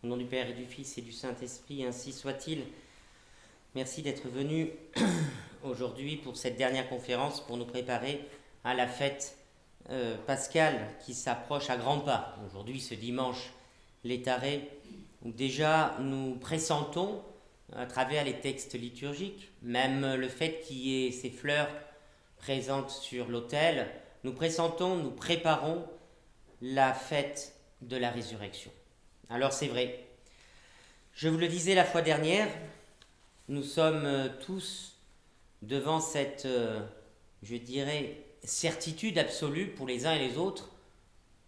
Au nom du Père et du Fils et du Saint-Esprit, ainsi soit-il. Merci d'être venu aujourd'hui pour cette dernière conférence pour nous préparer à la fête pascale qui s'approche à grands pas. Aujourd'hui, ce dimanche létaré, où déjà nous pressentons à travers les textes liturgiques, même le fait qu'il y ait ces fleurs présentes sur l'autel, nous pressentons, nous préparons la fête de la résurrection. Alors c'est vrai, je vous le disais la fois dernière, nous sommes tous devant cette, je dirais, certitude absolue pour les uns et les autres.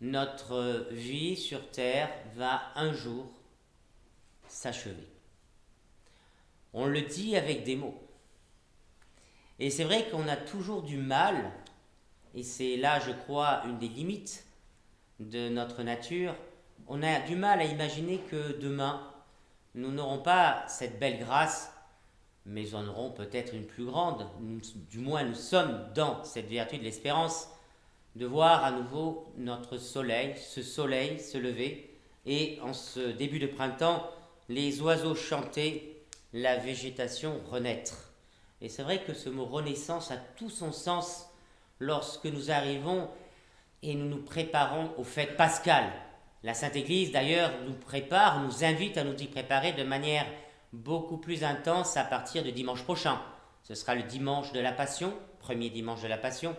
Notre vie sur terre va un jour s'achever. On le dit avec des mots. Et c'est vrai qu'on a toujours du mal, et c'est là, je crois, une des limites de notre nature, on a du mal à imaginer que demain, nous n'aurons pas cette belle grâce, mais en aurons peut-être une plus grande. Du moins, nous sommes dans cette vertu de l'espérance, de voir à nouveau notre soleil se lever, et en ce début de printemps, les oiseaux chanter, la végétation renaître. Et c'est vrai que ce mot renaissance a tout son sens lorsque nous arrivons et nous nous préparons aux fêtes pascales. La Sainte Église, d'ailleurs, nous prépare, nous invite à nous y préparer de manière beaucoup plus intense à partir de dimanche prochain. Ce sera le dimanche de la Passion, premier dimanche de la Passion,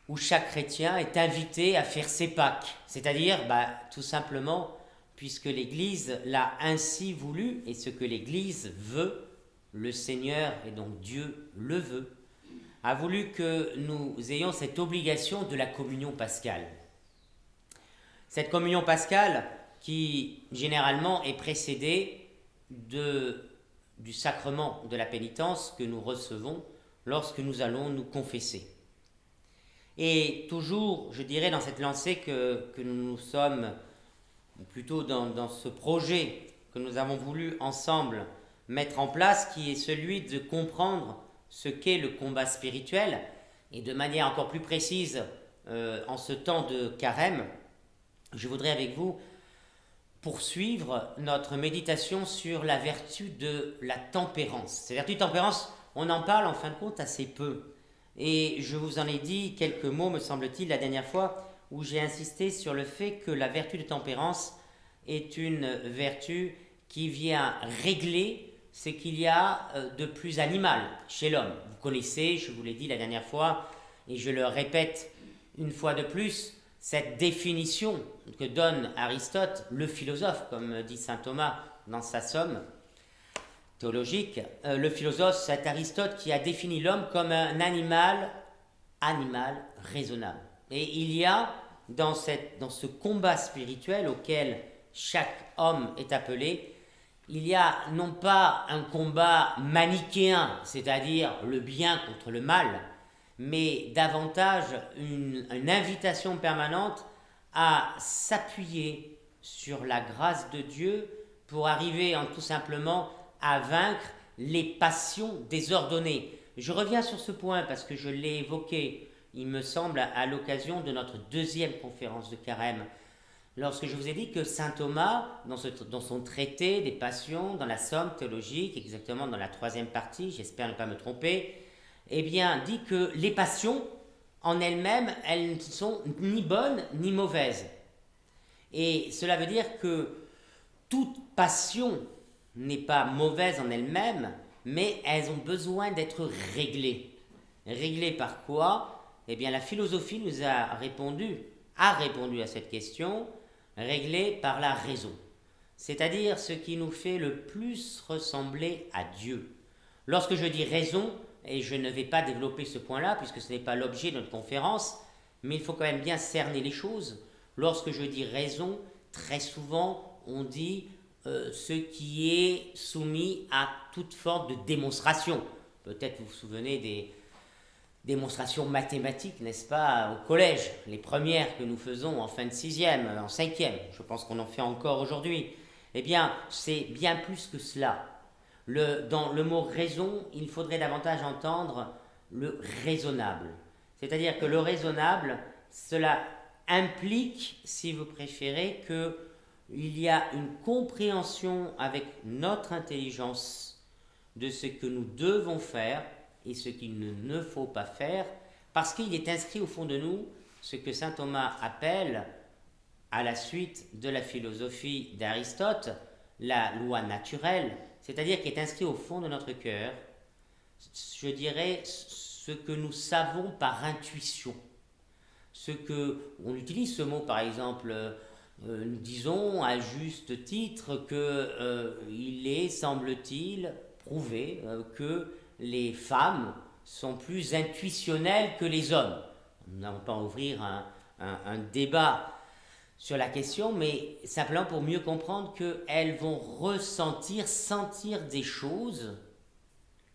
où chaque chrétien est invité à faire ses Pâques. C'est-à-dire, tout simplement, puisque l'Église l'a ainsi voulu, et ce que l'Église veut, le Seigneur, et donc Dieu le veut, a voulu que nous ayons cette obligation de la communion pascale. Cette communion pascale qui généralement est précédée du sacrement de la pénitence que nous recevons lorsque nous allons nous confesser. Et toujours, je dirais, dans cette lancée que nous sommes, ou plutôt dans ce projet que nous avons voulu ensemble mettre en place, qui est celui de comprendre ce qu'est le combat spirituel, et de manière encore plus précise, en ce temps de carême, je voudrais avec vous poursuivre notre méditation sur la vertu de la tempérance. Cette vertu de tempérance, on en parle en fin de compte assez peu. Et je vous en ai dit quelques mots, me semble-t-il, la dernière fois, où j'ai insisté sur le fait que la vertu de tempérance est une vertu qui vient régler ce qu'il y a de plus animal chez l'homme. Vous connaissez, je vous l'ai dit la dernière fois, et je le répète une fois de plus, cette définition que donne Aristote, le philosophe, comme dit saint Thomas dans sa Somme théologique, le philosophe, c'est Aristote qui a défini l'homme comme un animal raisonnable. Et il y a dans ce combat spirituel auquel chaque homme est appelé, il y a non pas un combat manichéen, c'est-à-dire le bien contre le mal, mais davantage une invitation permanente à s'appuyer sur la grâce de Dieu pour arriver tout simplement à vaincre les passions désordonnées. Je reviens sur ce point parce que je l'ai évoqué, il me semble, à l'occasion de notre deuxième conférence de carême, lorsque je vous ai dit que saint Thomas, dans son traité des passions, dans la Somme théologique, exactement dans la troisième partie, j'espère ne pas me tromper, eh bien, dit que les passions, en elles-mêmes, elles ne sont ni bonnes ni mauvaises. Et cela veut dire que toute passion n'est pas mauvaise en elle-même, mais elles ont besoin d'être réglées. Réglées par quoi? Eh bien, la philosophie nous a répondu à cette question, réglée par la raison. C'est-à-dire ce qui nous fait le plus ressembler à Dieu. Lorsque je dis raison, et je ne vais pas développer ce point-là, puisque ce n'est pas l'objet de notre conférence, mais il faut quand même bien cerner les choses. Lorsque je dis raison, très souvent, on dit ce qui est soumis à toute forme de démonstration. Peut-être vous vous souvenez des démonstrations mathématiques, n'est-ce pas, au collège, les premières que nous faisons en fin de sixième, en cinquième, je pense qu'on en fait encore aujourd'hui. Eh bien, c'est bien plus que cela. Dans le mot raison, il faudrait davantage entendre le raisonnable. C'est-à-dire que le raisonnable, cela implique, si vous préférez, que il y a une compréhension avec notre intelligence de ce que nous devons faire et ce qu'il ne faut pas faire, parce qu'il est inscrit au fond de nous ce que saint Thomas appelle, à la suite de la philosophie d'Aristote, la loi naturelle, c'est-à-dire qui est inscrit au fond de notre cœur, je dirais ce que nous savons par intuition. On utilise ce mot par exemple, nous disons à juste titre qu'il est, semble-t-il, prouvé que les femmes sont plus intuitionnelles que les hommes. Nous n'allons pas ouvrir un débat sur la question, mais simplement pour mieux comprendre qu'elles vont sentir des choses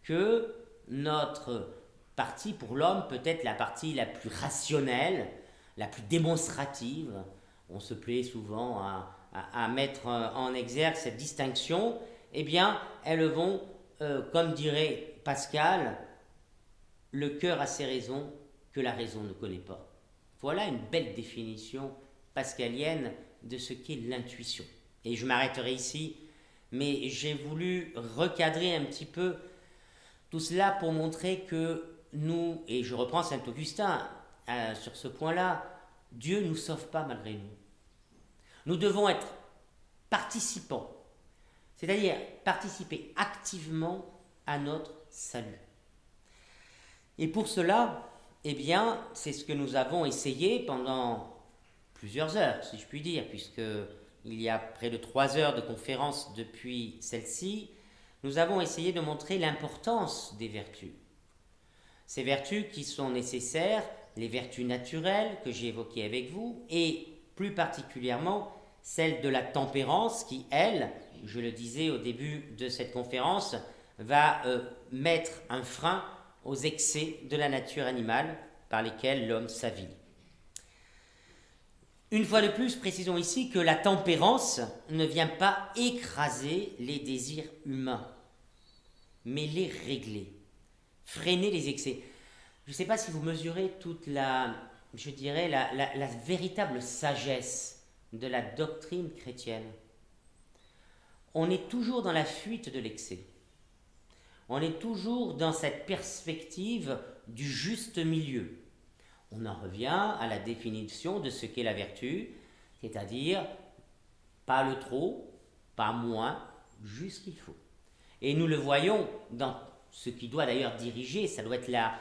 que notre partie, pour l'homme, peut-être la partie la plus rationnelle, la plus démonstrative. On se plaît souvent à mettre en exergue cette distinction. Eh bien, elles vont, comme dirait Pascal, le cœur a ses raisons que la raison ne connaît pas. Voilà une belle définition pascalienne de ce qu'est l'intuition. Et je m'arrêterai ici, mais j'ai voulu recadrer un petit peu tout cela pour montrer que nous, et je reprends saint Augustin sur ce point-là, Dieu ne nous sauve pas malgré nous. Nous devons être participants, c'est-à-dire participer activement à notre salut. Et pour cela, eh bien, c'est ce que nous avons essayé pendant plusieurs heures, si je puis dire, puisqu'il y a près de 3 heures de conférence depuis celle-ci, nous avons essayé de montrer l'importance des vertus. Ces vertus qui sont nécessaires, les vertus naturelles que j'ai évoquées avec vous, et plus particulièrement celle de la tempérance qui, elle, je le disais au début de cette conférence, va mettre un frein aux excès de la nature animale par lesquels l'homme s'avilit. Une fois de plus, précisons ici que la tempérance ne vient pas écraser les désirs humains, mais les régler, freiner les excès. Je ne sais pas si vous mesurez toute la véritable sagesse de la doctrine chrétienne. On est toujours dans la fuite de l'excès. On est toujours dans cette perspective du juste milieu. On en revient à la définition de ce qu'est la vertu, c'est-à-dire pas le trop, pas moins, juste ce qu'il faut. Et nous le voyons dans ce qui doit d'ailleurs diriger, ça doit être la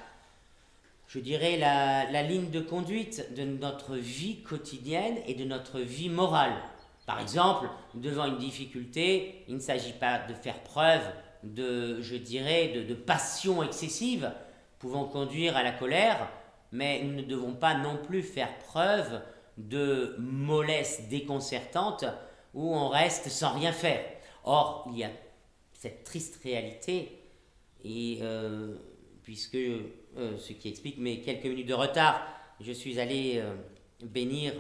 ligne de conduite de notre vie quotidienne et de notre vie morale. Par exemple, devant une difficulté, il ne s'agit pas de faire preuve de passion excessive, pouvant conduire à la colère, mais nous ne devons pas non plus faire preuve de mollesse déconcertante où on reste sans rien faire. Or, il y a cette triste réalité, et ce qui explique mes quelques minutes de retard, je suis allé bénir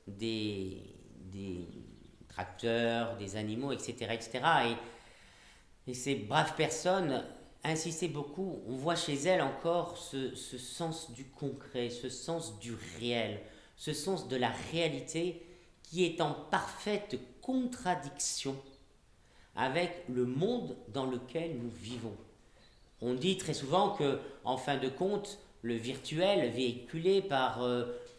des tracteurs, des animaux, etc. Et ces braves personnes insistaient beaucoup. On voit chez elles encore ce sens du concret, ce sens du réel, ce sens de la réalité qui est en parfaite contradiction avec le monde dans lequel nous vivons. On dit très souvent que, en fin de compte, le virtuel véhiculé par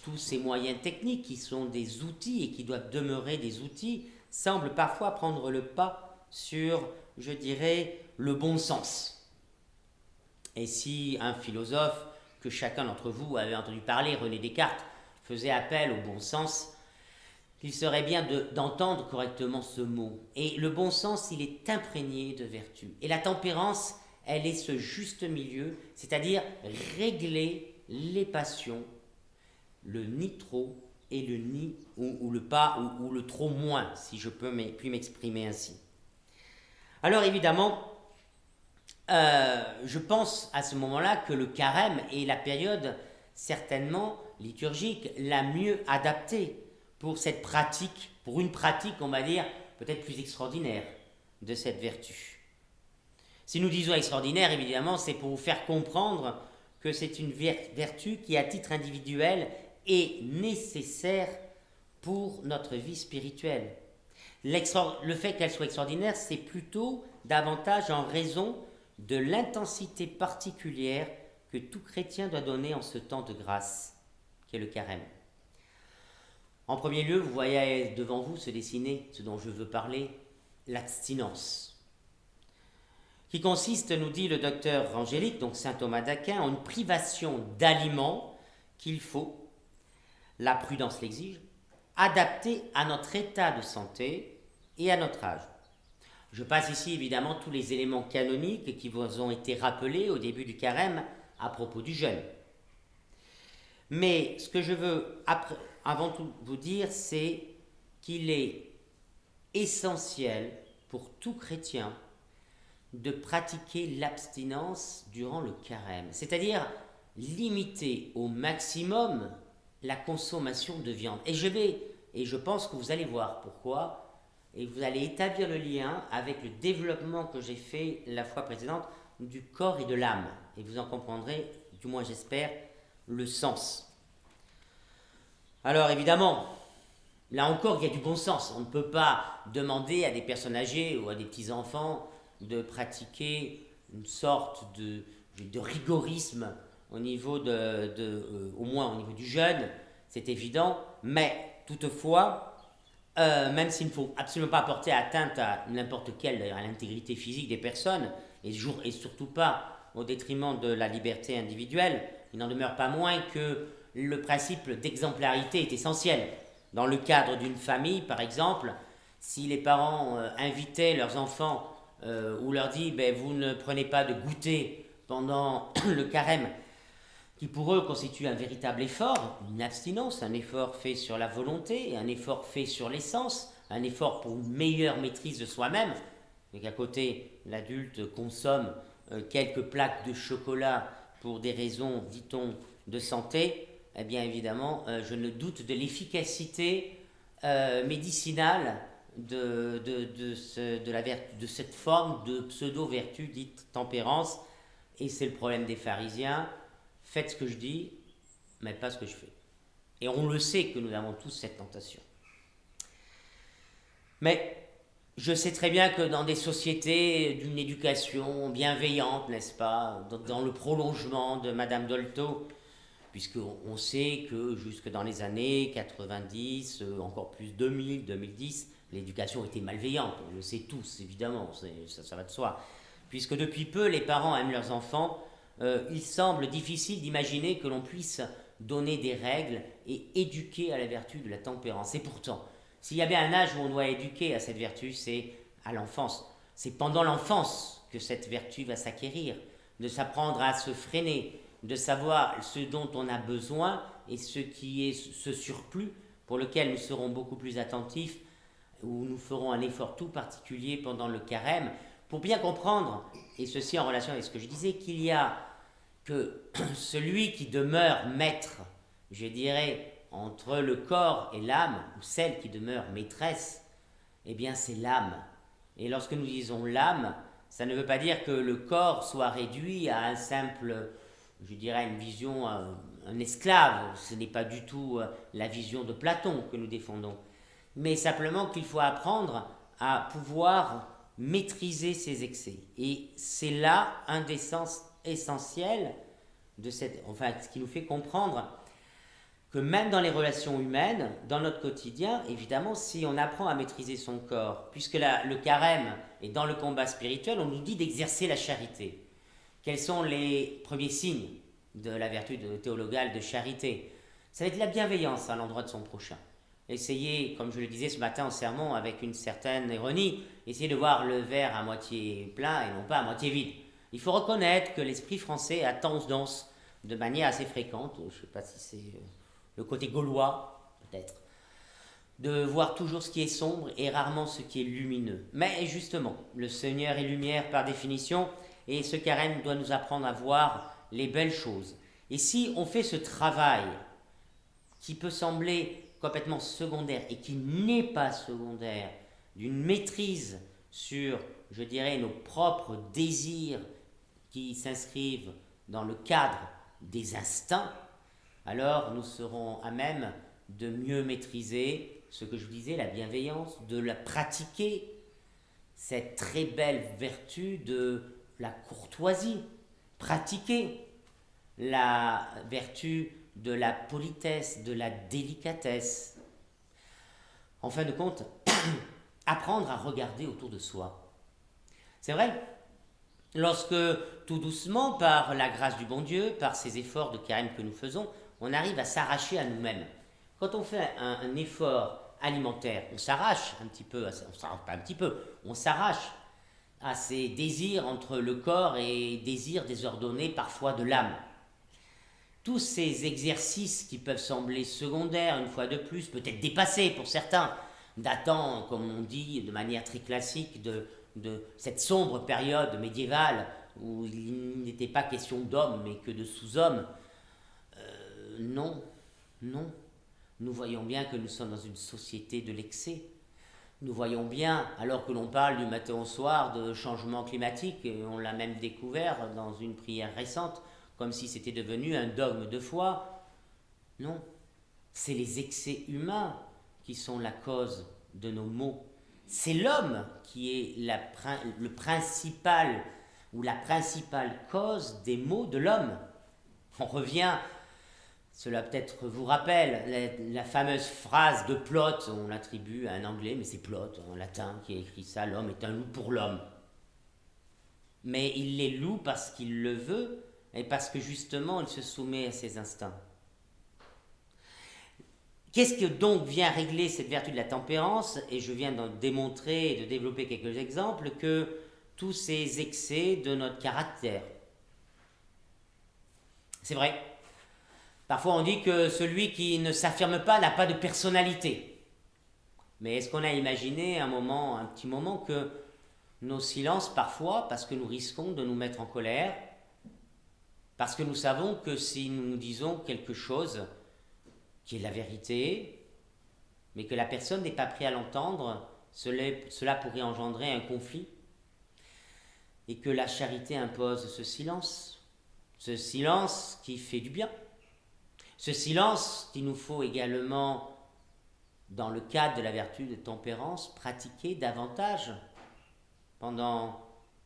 tous ces moyens techniques qui sont des outils et qui doivent demeurer des outils semble parfois prendre le pas sur, je dirais, le bon sens. Et si un philosophe que chacun d'entre vous avait entendu parler, René Descartes, faisait appel au bon sens, il serait bien d'entendre correctement ce mot. Et le bon sens, il est imprégné de vertu. Et la tempérance, elle est ce juste milieu, c'est-à-dire régler les passions, le ni trop et le ni ou le pas ou le trop moins, si je puis m'exprimer ainsi. Alors évidemment, je pense à ce moment-là que le carême est la période certainement liturgique la mieux adaptée pour cette pratique, pour une pratique, on va dire, peut-être plus extraordinaire de cette vertu. Si nous disons extraordinaire, évidemment, c'est pour vous faire comprendre que c'est une vertu qui, à titre individuel, est nécessaire pour notre vie spirituelle. Le fait qu'elle soit extraordinaire, c'est plutôt davantage en raison de l'intensité particulière que tout chrétien doit donner en ce temps de grâce, qui est le carême. En premier lieu, vous voyez devant vous se dessiner ce dont je veux parler, l'abstinence, qui consiste, nous dit le docteur Angélique, donc saint Thomas d'Aquin, en une privation d'aliments qu'il faut, la prudence l'exige, adapter à notre état de santé et à notre âge. Je passe ici évidemment tous les éléments canoniques qui vous ont été rappelés au début du carême à propos du jeûne. Mais ce que je veux avant tout vous dire, c'est qu'il est essentiel pour tout chrétien de pratiquer l'abstinence durant le carême, c'est-à-dire limiter au maximum la consommation de viande. Et je pense que vous allez voir pourquoi, et vous allez établir le lien avec le développement que j'ai fait la fois précédente du corps et de l'âme. Et vous en comprendrez, du moins j'espère, le sens. Alors évidemment, là encore, il y a du bon sens. On ne peut pas demander à des personnes âgées ou à des petits-enfants de pratiquer une sorte de rigorisme au niveau au moins au niveau du jeûne, c'est évident, mais toutefois, même s'il ne faut absolument pas porter atteinte à n'importe quelle, d'ailleurs à l'intégrité physique des personnes, et surtout pas au détriment de la liberté individuelle, il n'en demeure pas moins que le principe d'exemplarité est essentiel. Dans le cadre d'une famille, par exemple, si les parents invitaient leurs enfants ou leur disent vous ne prenez pas de goûter pendant le carême, qui pour eux constitue un véritable effort, une abstinence, un effort fait sur la volonté, un effort fait sur l'essence, un effort pour une meilleure maîtrise de soi-même, et qu'à côté, l'adulte consomme quelques plaques de chocolat pour des raisons, dit-on, de santé, eh bien évidemment, je ne doute de l'efficacité médicinale de cette forme de pseudo-vertu dite tempérance, et c'est le problème des pharisiens. Faites ce que je dis, mais pas ce que je fais. Et on le sait que nous avons tous cette tentation. Mais je sais très bien que dans des sociétés d'une éducation bienveillante, n'est-ce pas, dans le prolongement de Madame Dolto, puisqu'on sait que jusque dans les années 90, encore plus 2000, 2010, l'éducation était malveillante, on le sait tous évidemment, ça va de soi. Puisque depuis peu, les parents aiment leurs enfants, il semble difficile d'imaginer que l'on puisse donner des règles et éduquer à la vertu de la tempérance. Et pourtant, s'il y a bien un âge où on doit éduquer à cette vertu, c'est à l'enfance. C'est pendant l'enfance que cette vertu va s'acquérir, de s'apprendre à se freiner, de savoir ce dont on a besoin et ce qui est ce surplus pour lequel nous serons beaucoup plus attentifs, où nous ferons un effort tout particulier pendant le carême, pour bien comprendre, et ceci en relation avec ce que je disais, qu'il y a que celui qui demeure maître, je dirais, entre le corps et l'âme, ou celle qui demeure maîtresse, eh bien c'est l'âme. Et lorsque nous disons l'âme, ça ne veut pas dire que le corps soit réduit à un simple, je dirais, une vision, un esclave. Ce n'est pas du tout la vision de Platon que nous défendons. Mais simplement qu'il faut apprendre à pouvoir maîtriser ses excès. Et c'est là un des sens essentiels de ce qui nous fait comprendre que même dans les relations humaines, dans notre quotidien, évidemment, si on apprend à maîtriser son corps, puisque le carême est dans le combat spirituel, on nous dit d'exercer la charité. Quels sont les premiers signes de la vertu théologale de charité? Ça va être la bienveillance à l'endroit de son prochain. Essayez, comme je le disais ce matin en sermon avec une certaine ironie, essayez de voir le verre à moitié plein et non pas à moitié vide. Il faut reconnaître que l'esprit français a tendance, de manière assez fréquente, je ne sais pas si c'est le côté gaulois, peut-être, de voir toujours ce qui est sombre et rarement ce qui est lumineux. Mais justement, le Seigneur est lumière par définition, et ce carême doit nous apprendre à voir les belles choses. Et si on fait ce travail qui peut sembler complètement secondaire et qui n'est pas secondaire, d'une maîtrise sur, je dirais, nos propres désirs qui s'inscrivent dans le cadre des instincts, alors nous serons à même de mieux maîtriser ce que je vous disais, la bienveillance, de la pratiquer, cette très belle vertu de la courtoisie, pratiquer la vertu de la politesse, de la délicatesse. En fin de compte, apprendre à regarder autour de soi. C'est vrai, lorsque tout doucement, par la grâce du bon Dieu, par ces efforts de carême que nous faisons, on arrive à s'arracher à nous-mêmes. Quand on fait un effort alimentaire, on s'arrache un petit peu, pas un petit peu, on s'arrache à ces désirs entre le corps et désirs désordonnés parfois de l'âme. Tous ces exercices qui peuvent sembler secondaires, une fois de plus, peut-être dépassés pour certains, datant, comme on dit de manière très classique, de cette sombre période médiévale où il n'était pas question d'hommes mais que de sous-hommes, non, non. Nous voyons bien que nous sommes dans une société de l'excès. Nous voyons bien, alors que l'on parle du matin au soir de changement climatique, et on l'a même découvert dans une prière récente, comme si c'était devenu un dogme de foi. Non, c'est les excès humains qui sont la cause de nos maux. C'est l'homme qui est le principal ou la principale cause des maux de l'homme. On revient, cela peut-être vous rappelle, la fameuse phrase de Plaute, on l'attribue à un anglais, mais c'est Plaute en latin qui a écrit ça, l'homme est un loup pour l'homme. Mais il les loue parce qu'il le veut et parce que justement il se soumet à ses instincts. Qu'est-ce que donc vient régler cette vertu de la tempérance? Et je viens d'en démontrer et de développer quelques exemples, que tous ces excès de notre caractère. C'est vrai. Parfois on dit que celui qui ne s'affirme pas n'a pas de personnalité. Mais est-ce qu'on a imaginé un petit moment, que nos silences parfois, parce que nous risquons de nous mettre en colère, parce que nous savons que si nous disons quelque chose qui est la vérité, mais que la personne n'est pas prête à l'entendre, cela pourrait engendrer un conflit, et que la charité impose ce silence qui fait du bien, ce silence qu'il nous faut également, dans le cadre de la vertu de tempérance, pratiquer davantage pendant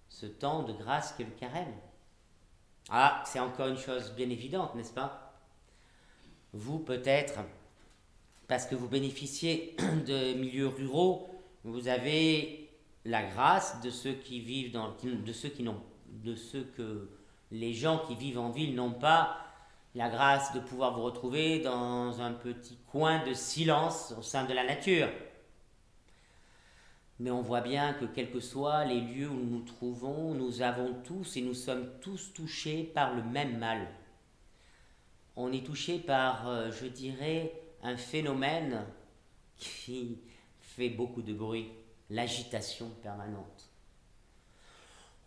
ce temps de grâce qu'est le carême. Ah, c'est encore une chose bien évidente, n'est-ce pas? Vous, peut-être, parce que vous bénéficiez de milieux ruraux, vous avez la grâce de ceux qui vivent de ceux que les gens qui vivent en ville n'ont pas, la grâce de pouvoir vous retrouver dans un petit coin de silence au sein de la nature. Mais on voit bien que quels que soient les lieux où nous nous trouvons, nous avons tous et nous sommes tous touchés par le même mal. On est touché par, je dirais, un phénomène qui fait beaucoup de bruit, l'agitation permanente.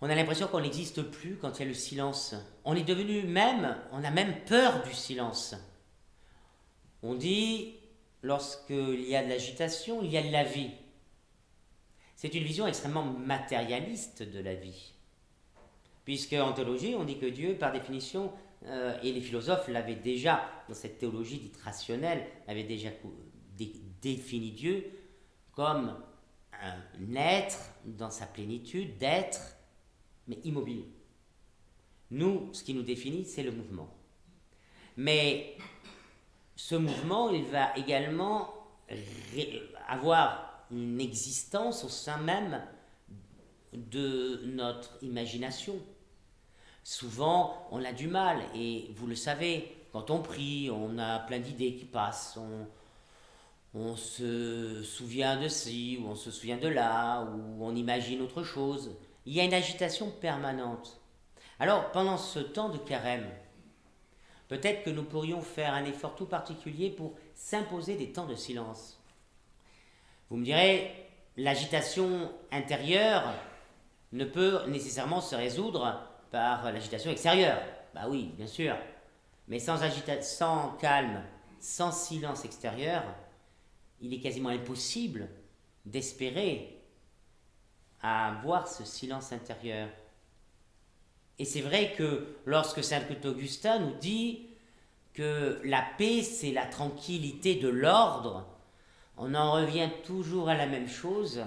On a l'impression qu'on n'existe plus quand il y a le silence. On a même peur du silence. On dit, lorsqu'il y a de l'agitation, il y a de la vie. C'est une vision extrêmement matérialiste de la vie. Puisque en théologie, on dit que Dieu, par définition, et les philosophes l'avaient déjà, dans cette théologie dite rationnelle, avaient déjà défini Dieu comme un être dans sa plénitude, d'être, mais immobile. Nous, ce qui nous définit, c'est le mouvement. Mais ce mouvement, il va également avoir une existence au sein même de notre imagination. Souvent, on a du mal, et vous le savez, quand on prie, on a plein d'idées qui passent, on se souvient de ci, ou on se souvient de là, ou on imagine autre chose. Il y a une agitation permanente. Alors, pendant ce temps de carême, peut-être que nous pourrions faire un effort tout particulier pour s'imposer des temps de silence. Vous me direz, l'agitation intérieure ne peut nécessairement se résoudre par l'agitation extérieure. Bah oui, bien sûr. Mais sans calme, sans silence extérieur, il est quasiment impossible d'espérer à avoir ce silence intérieur. Et c'est vrai que lorsque saint Augustin nous dit que la paix, c'est la tranquillité de l'ordre, On en revient toujours à la même chose,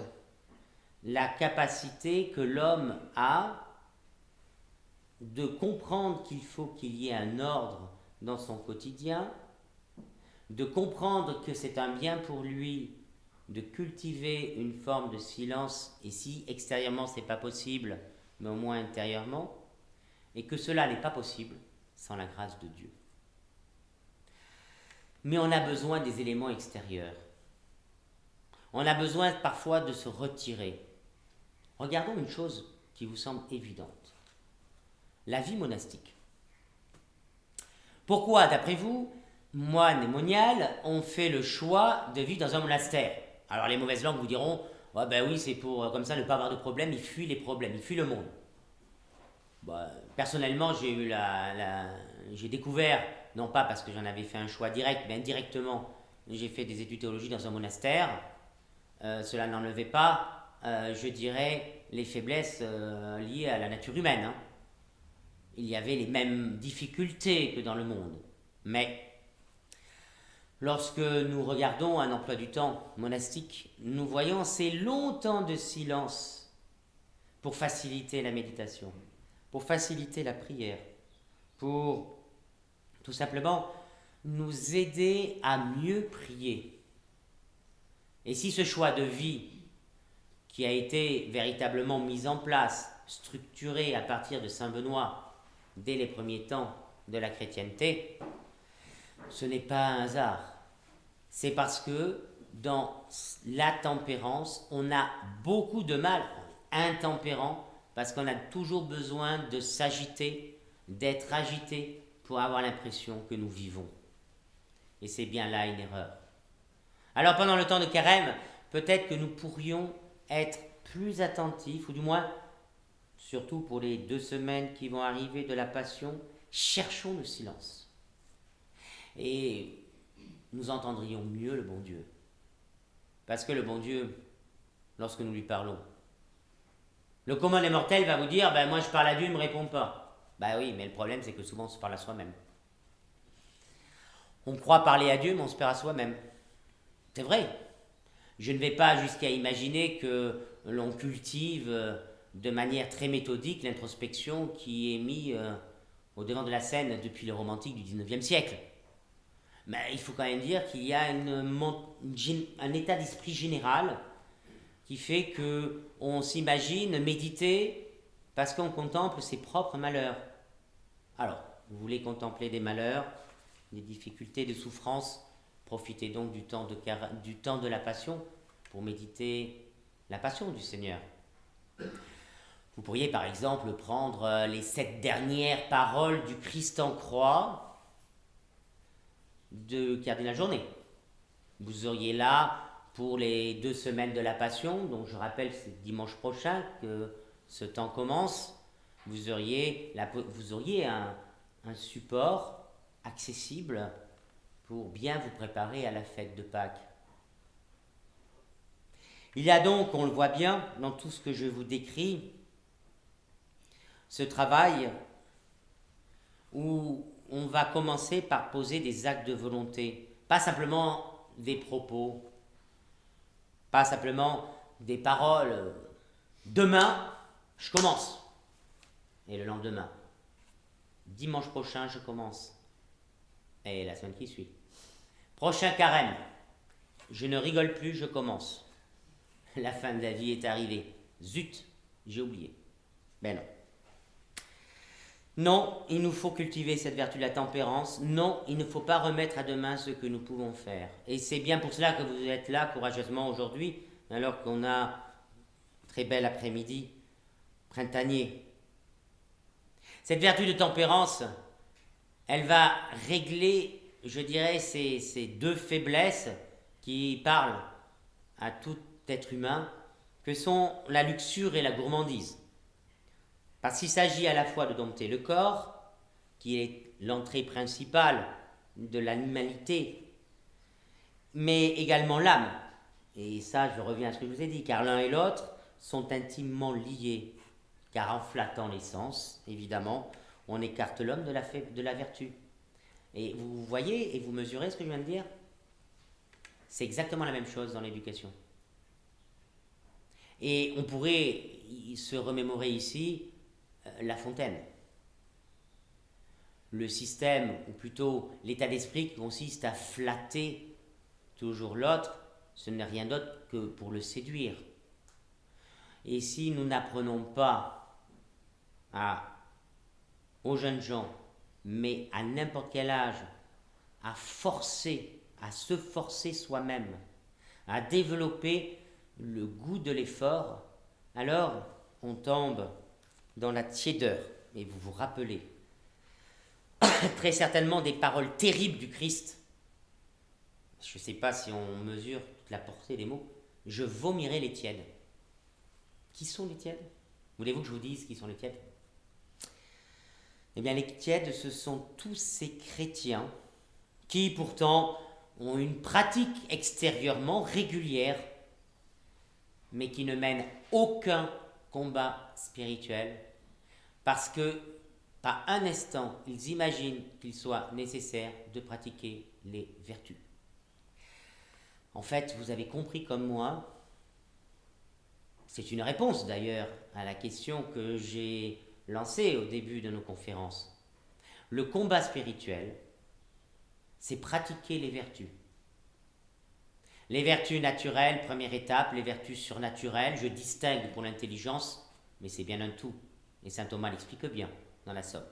la capacité que l'homme a de comprendre qu'il faut qu'il y ait un ordre dans son quotidien, de comprendre que c'est un bien pour lui de cultiver une forme de silence, et si extérieurement c'est pas possible, mais au moins intérieurement, et que cela n'est pas possible sans la grâce de Dieu. Mais on a besoin des éléments extérieurs. On a besoin parfois de se retirer. Regardons une chose qui vous semble évidente. La vie monastique. Pourquoi, d'après vous, moines et moniales ont fait le choix de vivre dans un monastère? Alors les mauvaises langues vous diront, ouais, ben oui, c'est pour comme ça ne pas avoir de problème, ils fuient les problèmes, ils fuient le monde. Bah, personnellement, j'ai découvert, non pas parce que j'en avais fait un choix direct, mais indirectement, j'ai fait des études théologiques dans un monastère. Cela n'enlevait pas, je dirais, les faiblesses liées à la nature humaine. Hein. Il y avait les mêmes difficultés que dans le monde. Mais lorsque nous regardons un emploi du temps monastique, nous voyons ces longs temps de silence pour faciliter la méditation, pour faciliter la prière, pour tout simplement nous aider à mieux prier. Et si ce choix de vie qui a été véritablement mis en place, structuré à partir de Saint Benoît dès les premiers temps de la chrétienté, ce n'est pas un hasard. C'est parce que dans la tempérance, on a beaucoup de mal, intempérant, parce qu'on a toujours besoin de s'agiter, d'être agité pour avoir l'impression que nous vivons. Et c'est bien là une erreur. Alors pendant le temps de carême, peut-être que nous pourrions être plus attentifs, ou du moins, surtout pour les 2 semaines qui vont arriver de la Passion, cherchons le silence. Et nous entendrions mieux le bon Dieu. Parce que le bon Dieu, lorsque nous lui parlons, le commun des mortels va vous dire, ben moi je parle à Dieu, il ne me répond pas. Ben oui, mais le problème c'est que souvent on se parle à soi-même. On croit parler à Dieu, mais on se perd à soi-même. C'est vrai. Je ne vais pas jusqu'à imaginer que l'on cultive de manière très méthodique l'introspection qui est mise au devant de la scène depuis le romantique du 19e siècle. Mais il faut quand même dire qu'il y a un état d'esprit général qui fait qu'on s'imagine méditer parce qu'on contemple ses propres malheurs. Alors, vous voulez contempler des malheurs, des difficultés, des souffrances, profitez donc du temps de la Passion pour méditer la Passion du Seigneur. Vous pourriez par exemple prendre les 7 dernières paroles du Christ en croix de Cardinal Journet. Vous auriez là, pour les 2 semaines de la Passion, donc je rappelle c'est dimanche prochain que ce temps commence, vous auriez un support accessible pour bien vous préparer à la fête de Pâques. Il y a donc, on le voit bien dans tout ce que je vous décris, ce travail où on va commencer par poser des actes de volonté, pas simplement des propos, pas simplement des paroles. Demain, je commence. Et le lendemain, dimanche prochain, je commence. Et la semaine qui suit. Prochain carême, je ne rigole plus, je commence. La fin de la vie est arrivée. Zut, j'ai oublié. Ben non. Non, il nous faut cultiver cette vertu de la tempérance. Non, il ne faut pas remettre à demain ce que nous pouvons faire. Et c'est bien pour cela que vous êtes là courageusement aujourd'hui, alors qu'on a un très bel après-midi printanier. Cette vertu de tempérance, elle va régler, je dirais, ces 2 faiblesses qui parlent à tout être humain, que sont la luxure et la gourmandise. Parce qu'il s'agit à la fois de dompter le corps, qui est l'entrée principale de l'animalité, mais également l'âme. Et ça, je reviens à ce que je vous ai dit, car l'un et l'autre sont intimement liés. Car en flattant les sens, évidemment, on écarte l'homme de la vertu. Et vous voyez et vous mesurez ce que je viens de dire? C'est exactement la même chose dans l'éducation. Et on pourrait se remémorer ici La Fontaine. Le système, ou plutôt l'état d'esprit qui consiste à flatter toujours l'autre, ce n'est rien d'autre que pour le séduire. Et si nous n'apprenons pas aux jeunes gens, mais à n'importe quel âge, à se forcer soi-même, à développer le goût de l'effort, alors on tombe dans la tiédeur. Et vous vous rappelez très certainement des paroles terribles du Christ. Je ne sais pas si on mesure toute la portée des mots. Je vomirai les tièdes. Qui sont les tièdes? Voulez-vous que je vous dise qui sont les tièdes? Eh bien, les tièdes, ce sont tous ces chrétiens qui, pourtant, ont une pratique extérieurement régulière, mais qui ne mènent aucun combat spirituel, parce que, pas un instant, ils imaginent qu'il soit nécessaire de pratiquer les vertus. En fait, vous avez compris comme moi, c'est une réponse d'ailleurs à la question que j'ai lancée au début de nos conférences. Le combat spirituel, c'est pratiquer les vertus. Les vertus naturelles, première étape, les vertus surnaturelles, je distingue pour l'intelligence, mais c'est bien un tout. Et saint Thomas l'explique bien dans la Somme.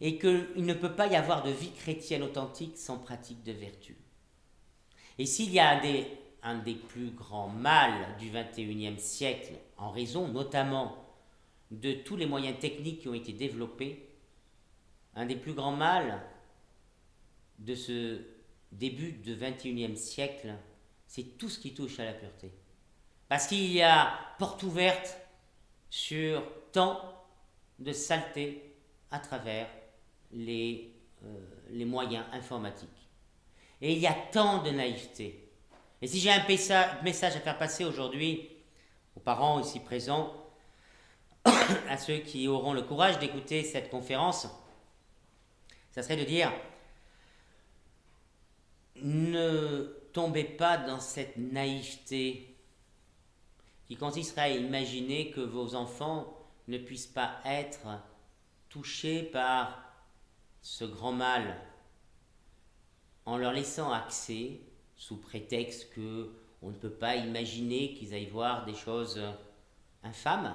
Et qu'il ne peut pas y avoir de vie chrétienne authentique sans pratique de vertus. Et s'il y a un des plus grands mâles du XXIe siècle, en raison notamment de tous les moyens techniques qui ont été développés, un des plus grands mâles de ce début du XXIe siècle, c'est tout ce qui touche à la pureté. Parce qu'il y a porte ouverte sur tant de saleté à travers les moyens informatiques. Et il y a tant de naïveté. Et si j'ai un message à faire passer aujourd'hui aux parents ici présents, à ceux qui auront le courage d'écouter cette conférence, ça serait de dire: ne tombez pas dans cette naïveté qui consisterait à imaginer que vos enfants ne puissent pas être touchés par ce grand mal en leur laissant accès, sous prétexte qu'on ne peut pas imaginer qu'ils aillent voir des choses infâmes,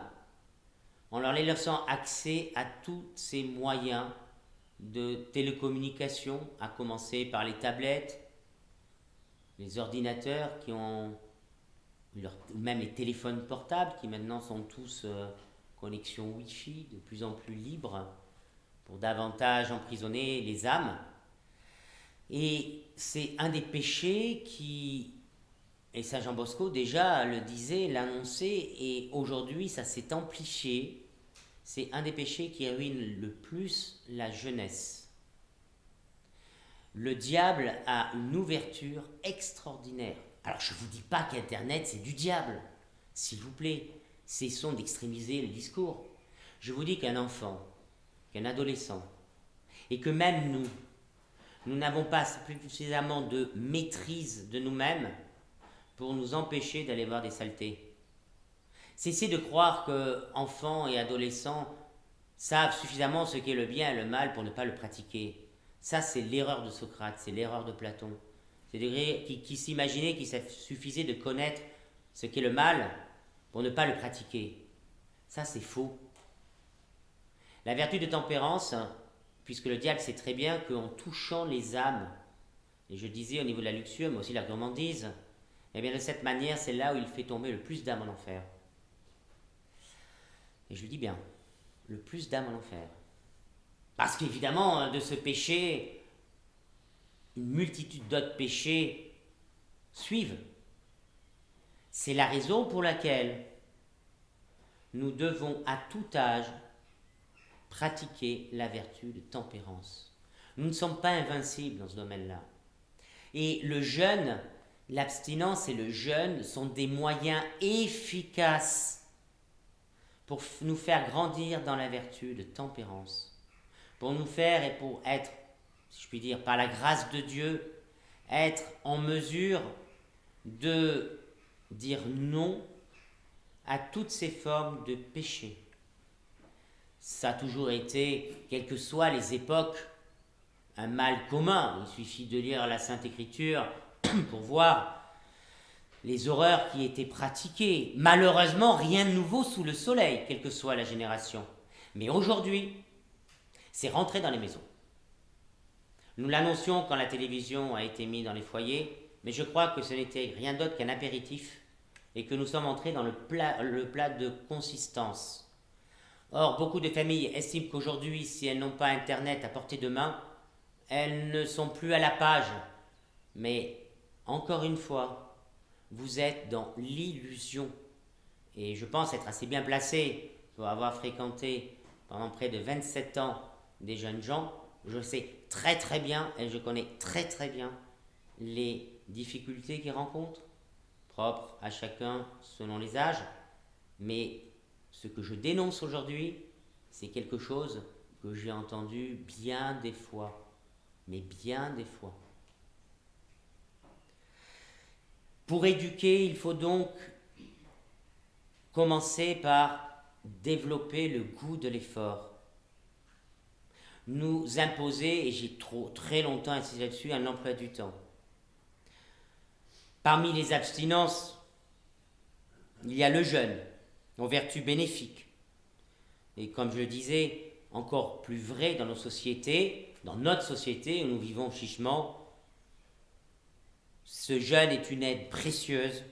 en leur laissant accès à tous ces moyens de télécommunication, à commencer par les tablettes, les ordinateurs même les téléphones portables qui maintenant sont tous connexion Wi-Fi, de plus en plus libres pour davantage emprisonner les âmes. Et c'est un des péchés et Saint Jean Bosco déjà le disait, l'annonçait, et aujourd'hui ça s'est amplifié, c'est un des péchés qui ruine le plus la jeunesse. Le diable a une ouverture extraordinaire. Alors je ne vous dis pas qu'Internet c'est du diable, s'il vous plaît, cessons d'extrémiser le discours. Je vous dis qu'un enfant, qu'un adolescent, et que même nous n'avons pas suffisamment de maîtrise de nous-mêmes pour nous empêcher d'aller voir des saletés. Cessez de croire que enfants et adolescents savent suffisamment ce qu'est le bien et le mal pour ne pas le pratiquer. Ça, c'est l'erreur de Socrate, c'est l'erreur de Platon. C'est qui s'imaginaient qu'il suffisait de connaître ce qu'est le mal pour ne pas le pratiquer. Ça, c'est faux. La vertu de tempérance, puisque le diable sait très bien qu'en touchant les âmes, et je disais au niveau de la luxure, mais aussi la gourmandise, et bien de cette manière, c'est là où il fait tomber le plus d'âmes en enfer. Et je lui dis bien, le plus d'âmes en enfer. Parce qu'évidemment, de ce péché, une multitude d'autres péchés suivent. C'est la raison pour laquelle nous devons à tout âge pratiquer la vertu de tempérance. Nous ne sommes pas invincibles dans ce domaine-là. Et le jeûne, l'abstinence et le jeûne sont des moyens efficaces pour nous faire grandir dans la vertu de tempérance, pour nous faire et pour être, si je puis dire, par la grâce de Dieu, être en mesure de dire non à toutes ces formes de péché. Ça a toujours été, quelles que soient les époques, un mal commun. Il suffit de lire la Sainte Écriture pour voir les horreurs qui étaient pratiquées. Malheureusement, rien de nouveau sous le soleil, quelle que soit la génération. Mais aujourd'hui, c'est rentré dans les maisons. Nous l'annoncions quand la télévision a été mise dans les foyers, mais je crois que ce n'était rien d'autre qu'un apéritif et que nous sommes entrés dans le plat de consistance. Or, beaucoup de familles estiment qu'aujourd'hui, si elles n'ont pas Internet à portée de main, elles ne sont plus à la page. Mais, encore une fois, vous êtes dans l'illusion. Et je pense être assez bien placé pour avoir fréquenté pendant près de 27 ans des jeunes gens. Je sais très très bien et je connais très très bien les difficultés qu'ils rencontrent, propres à chacun selon les âges. Mais ce que je dénonce aujourd'hui, c'est quelque chose que j'ai entendu bien des fois. Mais bien des fois. Pour éduquer, il faut donc commencer par développer le goût de l'effort. Nous imposer, et j'ai très longtemps insisté là-dessus, un emploi du temps. Parmi les abstinences, il y a le jeûne, aux vertus bénéfiques. Et comme je le disais, encore plus vrai dans nos sociétés, dans notre société où nous vivons chichement, ce jeûne est une aide précieuse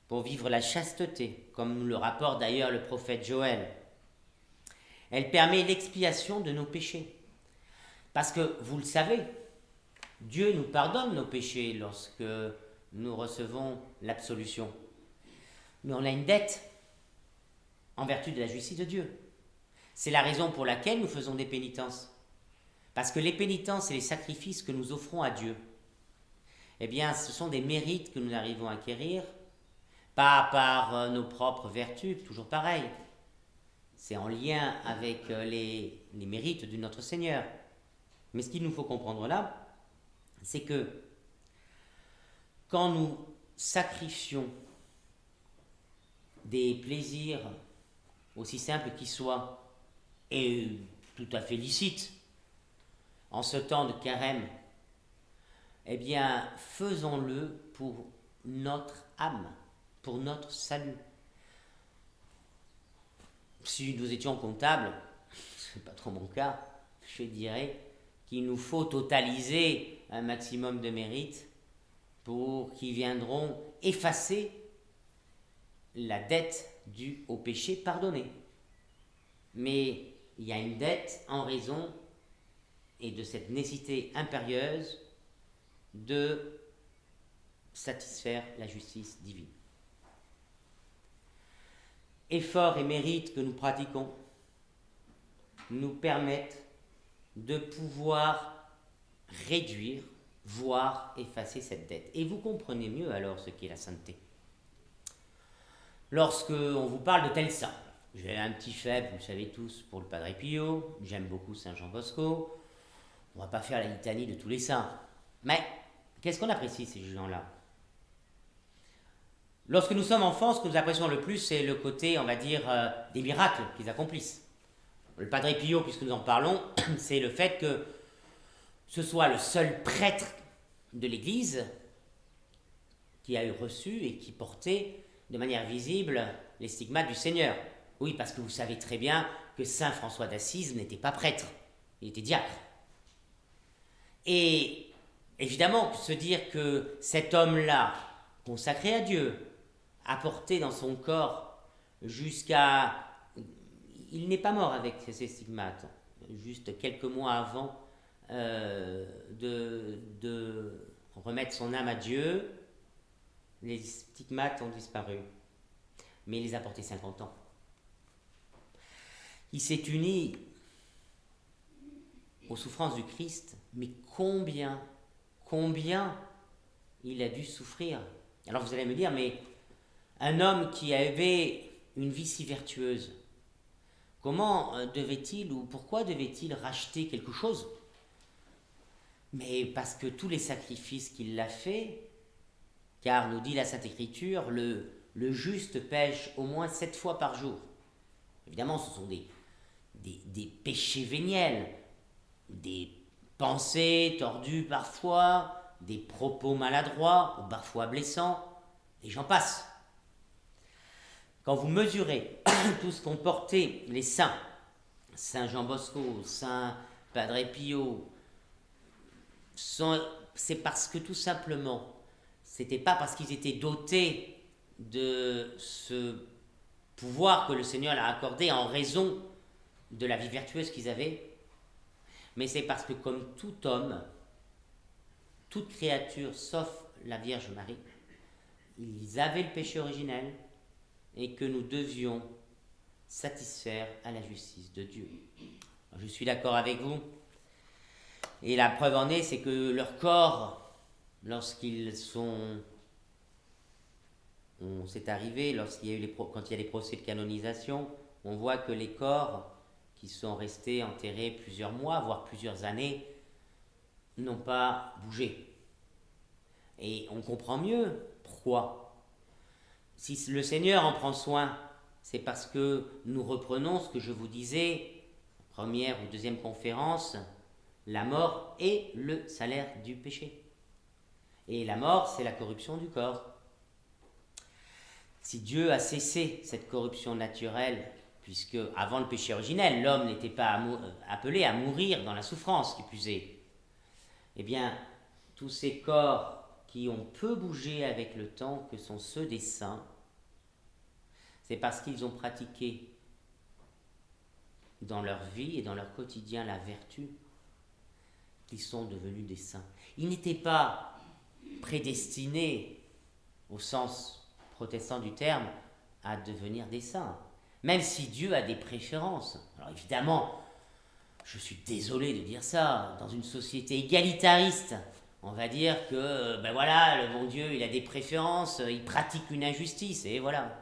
pour vivre la chasteté, comme nous le rapporte d'ailleurs le prophète Joël. Elle permet l'expiation de nos péchés. Parce que, vous le savez, Dieu nous pardonne nos péchés lorsque nous recevons l'absolution. Mais on a une dette en vertu de la justice de Dieu. C'est la raison pour laquelle nous faisons des pénitences. Parce que les pénitences et les sacrifices que nous offrons à Dieu, eh bien, ce sont des mérites que nous arrivons à acquérir, pas par nos propres vertus, toujours pareil. C'est en lien avec les mérites de notre Seigneur. Mais ce qu'il nous faut comprendre là, c'est que quand nous sacrifions des plaisirs, aussi simples qu'ils soient, et tout à fait licites, en ce temps de carême, eh bien, faisons-le pour notre âme, pour notre salut. Si nous étions comptables, ce n'est pas trop mon cas, je dirais qu'il nous faut totaliser un maximum de mérites pour qui viendront effacer la dette due au péché pardonné. Mais il y a une dette en raison et de cette nécessité impérieuse de satisfaire la justice divine. Efforts et mérites que nous pratiquons nous permettent de pouvoir réduire, voire effacer cette dette. Et vous comprenez mieux alors ce qu'est la sainteté. Lorsque on vous parle de tel saint, j'ai un petit faible, vous le savez tous, pour le Padre Pio, j'aime beaucoup Saint Jean Bosco, on ne va pas faire la litanie de tous les saints. Mais qu'est-ce qu'on apprécie ces gens-là? Lorsque nous sommes enfants, ce que nous apprécions le plus, c'est le côté, on va dire, des miracles qu'ils accomplissent. Le Padre Pio, puisque nous en parlons, c'est le fait que ce soit le seul prêtre de l'Église qui a eu reçu et qui portait de manière visible les stigmates du Seigneur. Oui, parce que vous savez très bien que Saint François d'Assise n'était pas prêtre, il était diacre. Et évidemment, se dire que cet homme-là, consacré à Dieu, a porté dans son corps jusqu'à... Il n'est pas mort avec ces stigmates, juste quelques mois avant de remettre son âme à Dieu, les stigmates ont disparu, mais il les a portés 50 ans. Il s'est uni aux souffrances du Christ, mais combien il a dû souffrir. Alors vous allez me dire, mais un homme qui avait une vie si vertueuse, comment devait-il ou pourquoi devait-il racheter quelque chose mais parce que tous les sacrifices qu'il a fait, car nous dit la Sainte Écriture, le juste pêche au moins 7 fois par jour. Évidemment, ce sont des péchés véniels, des pensées tordues parfois, des propos maladroits ou parfois blessants, et j'en passe. Quand vous mesurez tout ce qu'ont porté les saints, Saint Jean Bosco, Saint Padre Pio, c'est parce que tout simplement, c'était pas parce qu'ils étaient dotés de ce pouvoir que le Seigneur leur a accordé en raison de la vie vertueuse qu'ils avaient, mais c'est parce que comme tout homme, toute créature sauf la Vierge Marie, ils avaient le péché originel et que nous devions satisfaire à la justice de Dieu. Alors, je suis d'accord avec vous, et la preuve en est, c'est que leur corps, lorsqu'ils sont... C'est arrivé, quand il y a les procès de canonisation, on voit que les corps qui sont restés enterrés plusieurs mois, voire plusieurs années, n'ont pas bougé. Et on comprend mieux pourquoi. Si le Seigneur en prend soin, c'est parce que nous reprenons ce que je vous disais, première ou deuxième conférence, la mort est le salaire du péché. Et la mort, c'est la corruption du corps. Si Dieu a cessé cette corruption naturelle, puisque avant le péché originel, l'homme n'était pas appelé à mourir dans la souffrance, qui plus est, eh bien, tous ces corps qui ont peu bougé avec le temps, que sont ceux des saints, c'est parce qu'ils ont pratiqué dans leur vie et dans leur quotidien la vertu qu'ils sont devenus des saints. Ils n'étaient pas prédestinés, au sens protestant du terme, à devenir des saints, même si Dieu a des préférences. Alors évidemment, je suis désolé de dire ça, dans une société égalitariste, on va dire que, ben voilà, le bon Dieu, il a des préférences, il pratique une injustice, et voilà.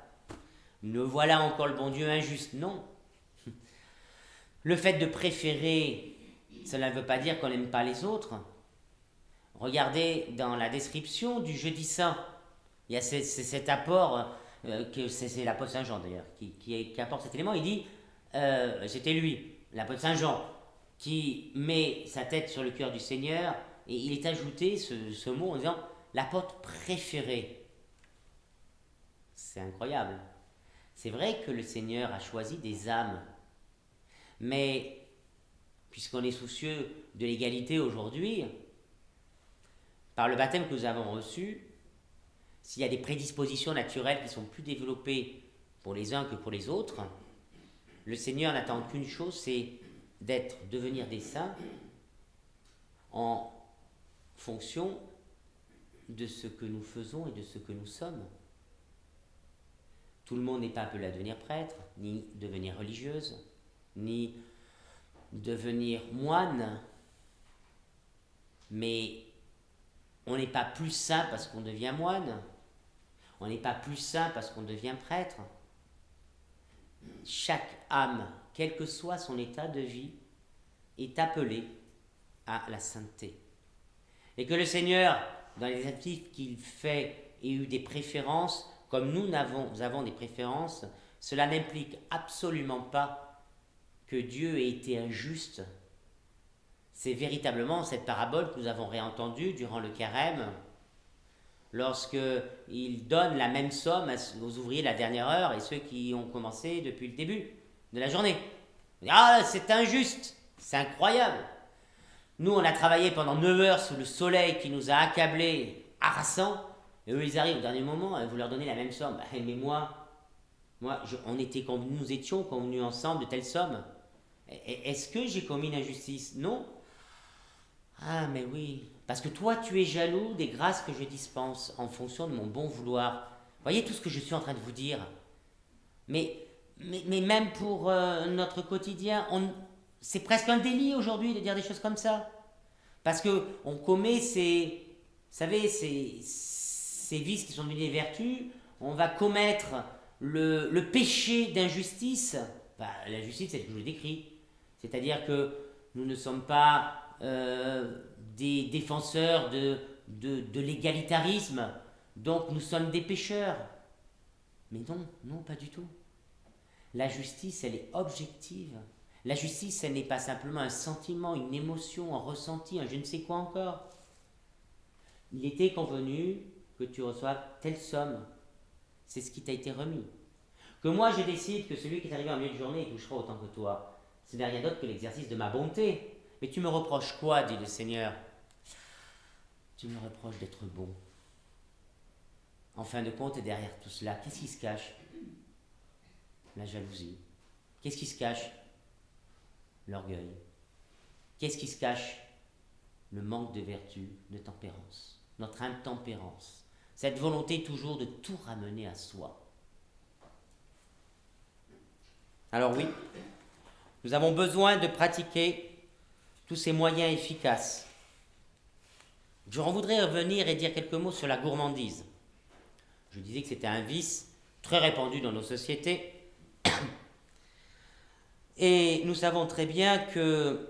Ne voilà encore le bon Dieu injuste, non. Le fait de préférer, cela ne veut pas dire qu'on n'aime pas les autres. Regardez dans la description du jeudi saint, il y a cet apport, que c'est l'apôtre Saint Jean d'ailleurs, qui apporte cet élément. Il dit, c'était lui, l'apôtre Saint Jean, qui met sa tête sur le cœur du Seigneur, et il est ajouté ce mot en disant l'apôtre préféré. C'est incroyable. C'est vrai que le Seigneur a choisi des âmes, mais puisqu'on est soucieux de l'égalité aujourd'hui, par le baptême que nous avons reçu, s'il y a des prédispositions naturelles qui sont plus développées pour les uns que pour les autres, le Seigneur n'attend qu'une chose, c'est devenir des saints en fonction de ce que nous faisons et de ce que nous sommes. Tout le monde n'est pas appelé à devenir prêtre, ni devenir religieuse, ni devenir moine, mais on n'est pas plus saint parce qu'on devient moine, on n'est pas plus saint parce qu'on devient prêtre. Chaque âme, quel que soit son état de vie, est appelée à la sainteté. Et que le Seigneur, dans les actifs qu'il fait, ait eu des préférences, comme nous avons des préférences, cela n'implique absolument pas que Dieu ait été injuste. C'est véritablement cette parabole que nous avons réentendue durant le carême, lorsqu'il donne la même somme aux ouvriers de la dernière heure et ceux qui ont commencé depuis le début de la journée. Ah, c'est injuste, c'est incroyable. Nous, on a travaillé pendant 9 heures sous le soleil qui nous a accablés, harassants, et eux, ils arrivent au dernier moment et vous leur donnez la même somme. Mais nous étions convenus ensemble de telle somme. Est-ce que j'ai commis une injustice? Non. Ah, mais oui, parce que toi, tu es jaloux des grâces que je dispense en fonction de mon bon vouloir. Voyez tout ce que je suis en train de vous dire. Mais même pour notre quotidien, c'est presque un délit aujourd'hui de dire des choses comme ça. Parce qu'on commet ces vices qui sont devenus des vertus, on va commettre le péché d'injustice. La justice, c'est ce que je vous décris. C'est-à-dire que nous ne sommes pas des défenseurs de l'égalitarisme, donc nous sommes des pécheurs. Mais non, non, pas du tout. La justice, elle est objective. La justice, elle n'est pas simplement un sentiment, une émotion, un ressenti, un je ne sais quoi encore. Il était convenu que tu reçoives telle somme. C'est ce qui t'a été remis. Que moi je décide que celui qui est arrivé en milieu de journée il touchera autant que toi. Ce n'est rien d'autre que l'exercice de ma bonté. Mais tu me reproches quoi, dit le Seigneur? Tu me reproches d'être bon. En fin de compte, derrière tout cela, qu'est-ce qui se cache? La jalousie. Qu'est-ce qui se cache? L'orgueil. Qu'est-ce qui se cache? Le manque de vertu, de tempérance. Notre intempérance. Cette volonté toujours de tout ramener à soi. Alors oui, nous avons besoin de pratiquer tous ces moyens efficaces. Je voudrais revenir et dire quelques mots sur la gourmandise. Je disais que c'était un vice très répandu dans nos sociétés. Et nous savons très bien que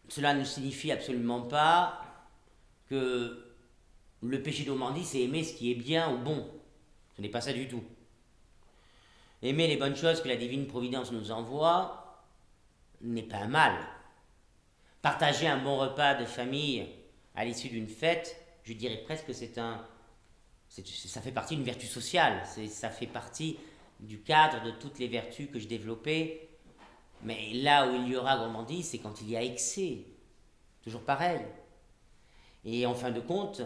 cela ne signifie absolument pas que le péché de gourmandise, c'est aimer ce qui est bien ou bon. Ce n'est pas ça du tout. Aimer les bonnes choses que la divine providence nous envoie n'est pas un mal. Partager un bon repas de famille à l'issue d'une fête, je dirais presque que ça fait partie d'une vertu sociale. Ça fait partie du cadre de toutes les vertus que je développais. Mais là où il y aura gourmandise, c'est quand il y a excès. Toujours pareil. Et en fin de compte,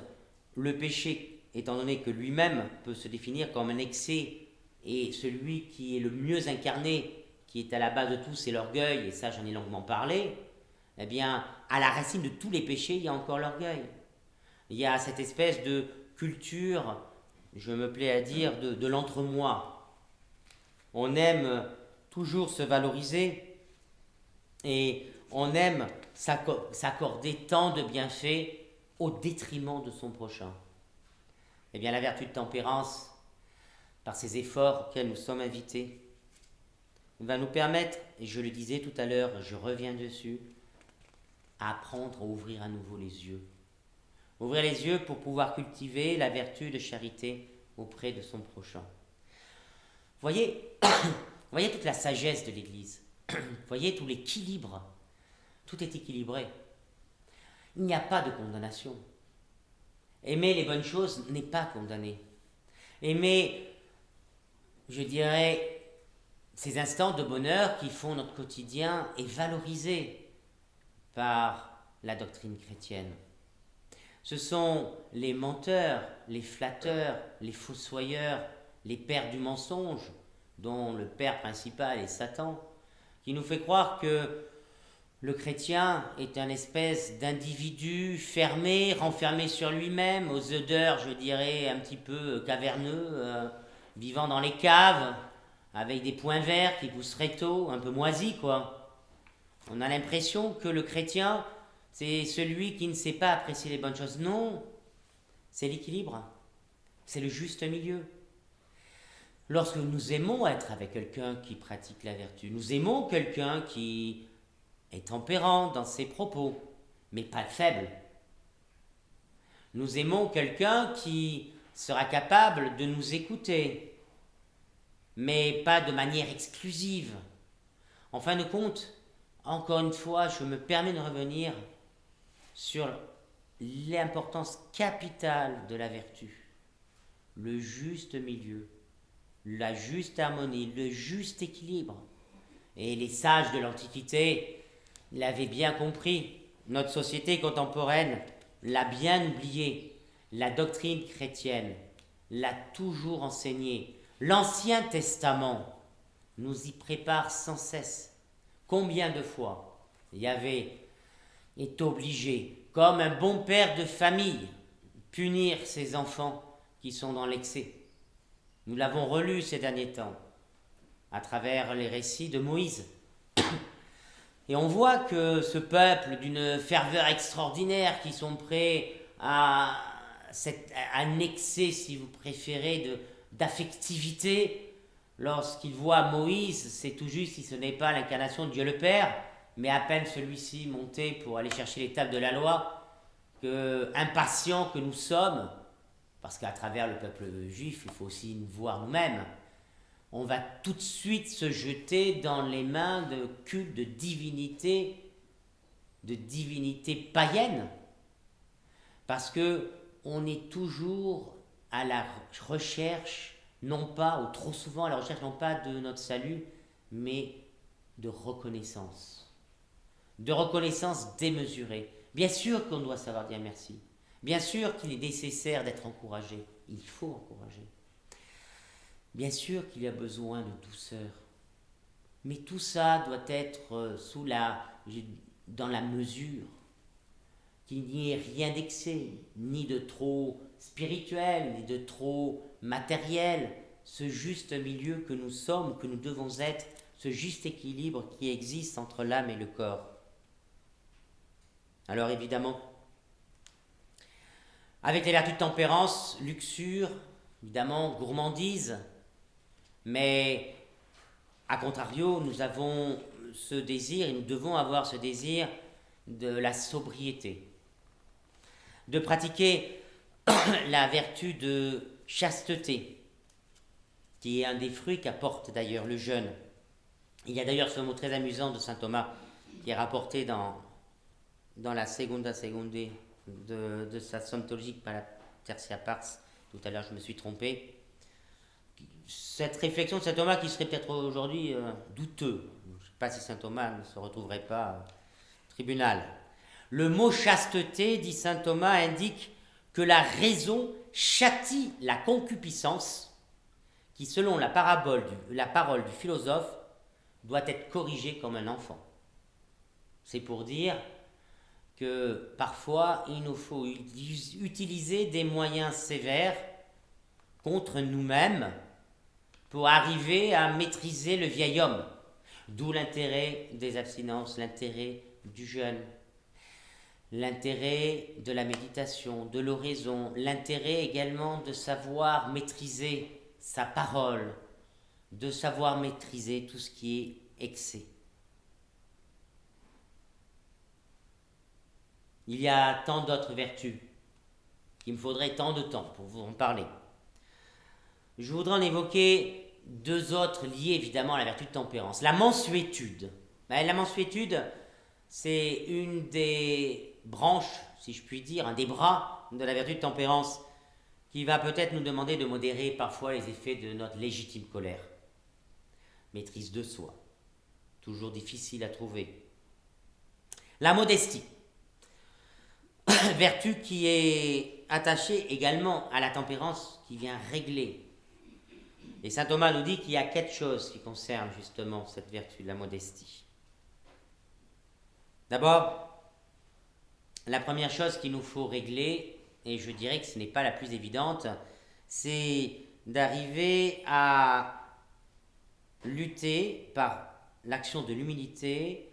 le péché, étant donné que lui-même peut se définir comme un excès, et celui qui est le mieux incarné, qui est à la base de tout, c'est l'orgueil, et ça j'en ai longuement parlé, eh bien, à la racine de tous les péchés, il y a encore l'orgueil. Il y a cette espèce de culture, je me plais à dire, de l'entre-moi. On aime toujours se valoriser, et on aime s'accorder tant de bienfaits au détriment de son prochain. Eh bien, la vertu de tempérance, par ces efforts auxquels nous sommes invités, va nous permettre, et je le disais tout à l'heure, je reviens dessus, à apprendre à ouvrir à nouveau les yeux. Ouvrir les yeux pour pouvoir cultiver la vertu de charité auprès de son prochain. Voyez toute la sagesse de l'Église. Voyez tout l'équilibre. Tout est équilibré. Il n'y a pas de condamnation. Aimer les bonnes choses n'est pas condamné. Aimer, je dirais, ces instants de bonheur qui font notre quotidien est valorisé par la doctrine chrétienne. Ce sont les menteurs, les flatteurs, les fossoyeurs, les pères du mensonge, dont le père principal est Satan, qui nous fait croire que le chrétien est un espèce d'individu fermé, renfermé sur lui-même, aux odeurs, je dirais, un petit peu caverneux, vivant dans les caves, avec des points verts qui poussent très tôt, un peu moisis, quoi. On a l'impression que le chrétien, c'est celui qui ne sait pas apprécier les bonnes choses. Non, c'est l'équilibre, c'est le juste milieu. Lorsque nous aimons être avec quelqu'un qui pratique la vertu, nous aimons quelqu'un qui est tempérant dans ses propos, mais pas faible. Nous aimons quelqu'un qui sera capable de nous écouter, mais pas de manière exclusive. En fin de compte, encore une fois, je me permets de revenir sur l'importance capitale de la vertu, le juste milieu, la juste harmonie, le juste équilibre. Et les sages de l'Antiquité l'avaient bien compris. Notre société contemporaine l'a bien oublié. La doctrine chrétienne l'a toujours enseigné. L'Ancien Testament nous y prépare sans cesse. Combien de fois Yahvé est obligé, comme un bon père de famille, punir ses enfants qui sont dans l'excès. Nous l'avons relu ces derniers temps, à travers les récits de Moïse. Et on voit que ce peuple d'une ferveur extraordinaire, qui sont prêts à un excès, si vous préférez, d'affectivité, lorsqu'ils voient Moïse, c'est tout juste si ce n'est pas l'incarnation de Dieu le Père, mais à peine celui-ci monté pour aller chercher les tables de la loi, impatients que nous sommes, parce qu'à travers le peuple juif, il faut aussi nous voir nous-mêmes, on va tout de suite se jeter dans les mains de cultes de divinités païennes, parce que on est toujours à la recherche, non pas, ou trop souvent à la recherche, non pas de notre salut, mais de reconnaissance. De reconnaissance démesurée. Bien sûr qu'on doit savoir dire merci. Bien sûr qu'il est nécessaire d'être encouragé. Il faut encourager. Bien sûr qu'il y a besoin de douceur. Mais tout ça doit être dans la mesure. Qu'il n'y ait rien d'excès, ni de trop spirituel, ni de trop matériel. Ce juste milieu que nous sommes, que nous devons être, ce juste équilibre qui existe entre l'âme et le corps. Alors évidemment, avec les vertus de tempérance, luxure, évidemment, gourmandise, mais à contrario, nous avons ce désir, et nous devons avoir ce désir de la sobriété, de pratiquer la vertu de chasteté, qui est un des fruits qu'apporte d'ailleurs le jeûne. Il y a d'ailleurs ce mot très amusant de saint Thomas qui est rapporté dans la Segunda Segunde de sa somme théologique par la Tertia Pars. Tout à l'heure, je me suis trompé. Cette réflexion de saint Thomas qui serait peut-être aujourd'hui douteux. Je ne sais pas si saint Thomas ne se retrouverait pas au tribunal. Le mot chasteté, dit saint Thomas, indique que la raison châtie la concupiscence qui, selon la parole du philosophe, doit être corrigée comme un enfant. C'est pour dire que parfois il nous faut utiliser des moyens sévères contre nous-mêmes pour arriver à maîtriser le vieil homme. D'où l'intérêt des abstinences, l'intérêt du jeûne, l'intérêt de la méditation, de l'oraison, l'intérêt également de savoir maîtriser sa parole, de savoir maîtriser tout ce qui est excès. Il y a tant d'autres vertus qu'il me faudrait tant de temps pour vous en parler. Je voudrais en évoquer deux autres liées évidemment à la vertu de tempérance. La mansuétude. La mansuétude, c'est une des branches, si je puis dire, un des bras de la vertu de tempérance qui va peut-être nous demander de modérer parfois les effets de notre légitime colère. Maîtrise de soi, toujours difficile à trouver. La modestie, vertu qui est attachée également à la tempérance qui vient régler. Et saint Thomas nous dit qu'il y a quatre choses qui concernent justement cette vertu, la modestie. D'abord, la première chose qu'il nous faut régler, et je dirais que ce n'est pas la plus évidente, c'est d'arriver à lutter par l'action de l'humilité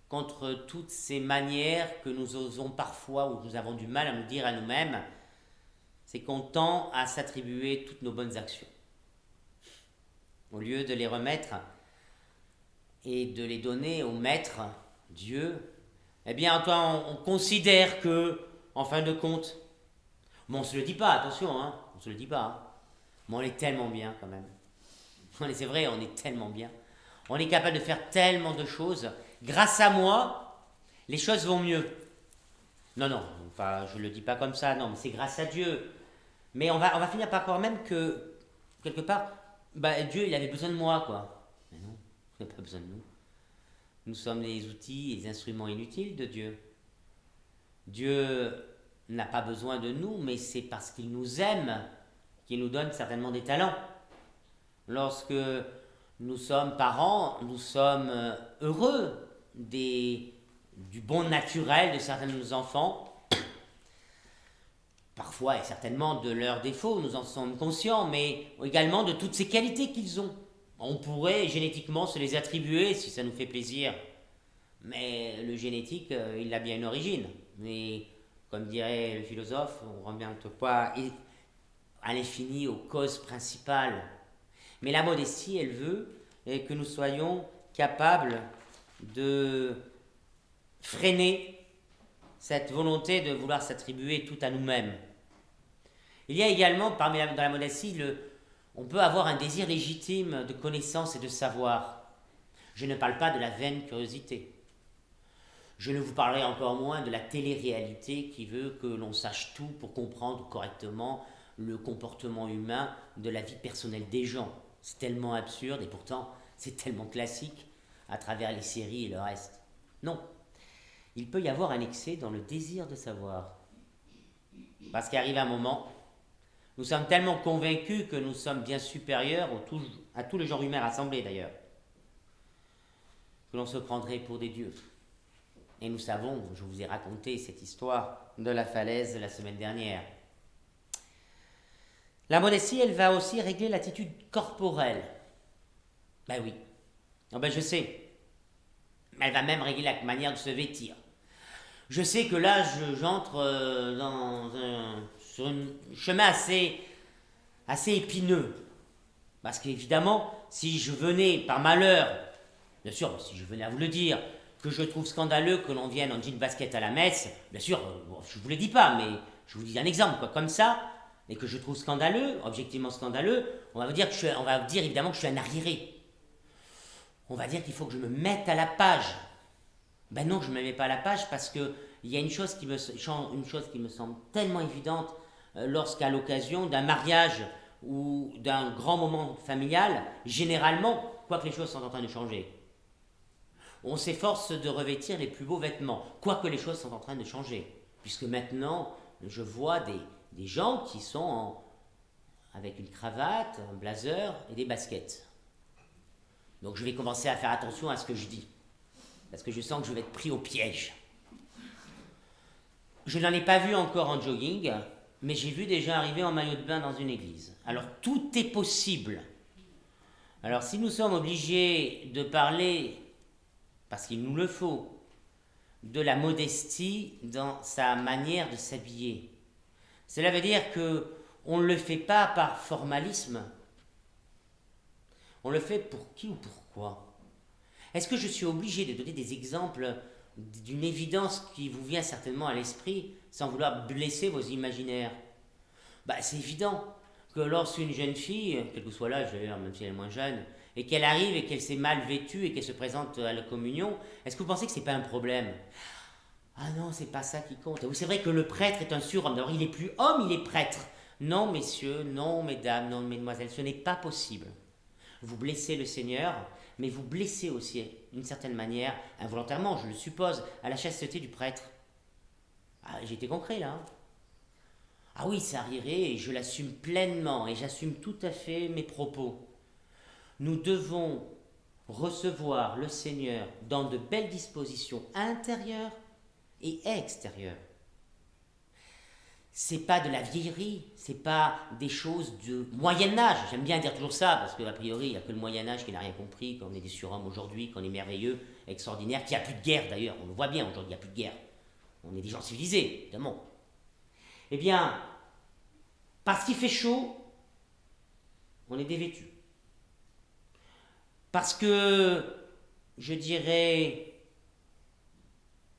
contre toutes ces manières que nous osons parfois, ou nous avons du mal à nous dire à nous-mêmes, c'est qu'on tend à s'attribuer toutes nos bonnes actions. Au lieu de les remettre et de les donner au Maître, Dieu, eh bien, on considère que, en fin de compte, bon, on ne se le dit pas, attention, on ne se le dit pas, mais on est tellement bien quand même. C'est vrai, on est tellement bien. On est capable de faire tellement de choses. Grâce à moi, les choses vont mieux. Non, enfin, je ne le dis pas comme ça, non, mais c'est grâce à Dieu. Mais on va finir par croire même que, quelque part, Dieu, il avait besoin de moi, quoi. Mais non, il n'a pas besoin de nous. Nous sommes les outils et les instruments inutiles de Dieu. Dieu n'a pas besoin de nous, mais c'est parce qu'il nous aime qu'il nous donne certainement des talents. Lorsque nous sommes parents, nous sommes heureux du bon naturel de certains de nos enfants. Parfois et certainement de leurs défauts, nous en sommes conscients, mais également de toutes ces qualités qu'ils ont. On pourrait génétiquement se les attribuer si ça nous fait plaisir. Mais le génétique, il a bien une origine. Mais comme dirait le philosophe, on ne revient pas à l'infini aux causes principales. Mais la modestie, elle veut que nous soyons capables de freiner cette volonté de vouloir s'attribuer tout à nous-mêmes. Il y a également, dans la modestie, on peut avoir un désir légitime de connaissance et de savoir. Je ne parle pas de la vaine curiosité. Je ne vous parlerai encore moins de la télé-réalité qui veut que l'on sache tout pour comprendre correctement le comportement humain de la vie personnelle des gens. C'est tellement absurde et pourtant c'est tellement classique à travers les séries et le reste. Non, il peut y avoir un excès dans le désir de savoir. Parce qu'arrive un moment, nous sommes tellement convaincus que nous sommes bien supérieurs à tous les genres humains rassemblés d'ailleurs, que l'on se prendrait pour des dieux. Et nous savons, je vous ai raconté cette histoire de la falaise la semaine dernière. La modestie, elle va aussi régler l'attitude corporelle. Ben oui, je sais. Elle va même régler la manière de se vêtir. Je sais que là, j'entre sur un chemin assez épineux. Parce qu'évidemment, si je venais par malheur, bien sûr, si je venais à vous le dire, que je trouve scandaleux que l'on vienne en jean basket à la messe, bien sûr, je ne vous le dis pas, mais je vous dis un exemple, comme ça, et que je trouve scandaleux, objectivement scandaleux, on va dire évidemment que je suis un arriéré. On va dire qu'il faut que je me mette à la page. Ben non, je ne me mets pas à la page parce qu'il y a une chose qui me semble tellement évidente lorsqu'à l'occasion d'un mariage ou d'un grand moment familial, généralement, quoique les choses sont en train de changer, on s'efforce de revêtir les plus beaux vêtements, quoique les choses sont en train de changer. Puisque maintenant, je vois des gens qui sont avec une cravate, un blazer et des baskets. Donc je vais commencer à faire attention à ce que je dis. Parce que je sens que je vais être pris au piège. Je n'en ai pas vu encore en jogging, mais j'ai vu des gens arriver en maillot de bain dans une église. Alors tout est possible. Alors si nous sommes obligés de parler, parce qu'il nous le faut, de la modestie dans sa manière de s'habiller, cela veut dire qu'on ne le fait pas par formalisme. On le fait pour qui ou pourquoi? Est-ce que je suis obligé de donner des exemples d'une évidence qui vous vient certainement à l'esprit sans vouloir blesser vos imaginaires? C'est évident que lorsqu'une jeune fille, quel que soit l'âge d'ailleurs, même si elle est moins jeune, et qu'elle arrive et qu'elle s'est mal vêtue et qu'elle se présente à la communion, est-ce que vous pensez que c'est pas un problème? Ah non, c'est pas ça qui compte. Oui, c'est vrai que le prêtre est un surhomme. D'abord, il est plus homme, il est prêtre. Non, messieurs, non, mesdames, non, mesdemoiselles, ce n'est pas possible. Vous blessez le Seigneur, mais vous blessez aussi, d'une certaine manière, involontairement, je le suppose, à la chasteté du prêtre. Ah, j'ai été concret là. Ah oui, c'est arriéré et je l'assume pleinement et j'assume tout à fait mes propos. Nous devons recevoir le Seigneur dans de belles dispositions intérieures et extérieures. C'est pas de la vieillerie, c'est pas des choses de Moyen-Âge. J'aime bien dire toujours ça, parce qu'a priori, il n'y a que le Moyen-Âge qui n'a rien compris, qu'on est des surhommes aujourd'hui, qu'on est merveilleux, extraordinaire, qu'il n'y a plus de guerre d'ailleurs. On le voit bien aujourd'hui, il n'y a plus de guerre. On est des gens civilisés, évidemment. Eh bien, parce qu'il fait chaud, on est dévêtus. Parce que, je dirais,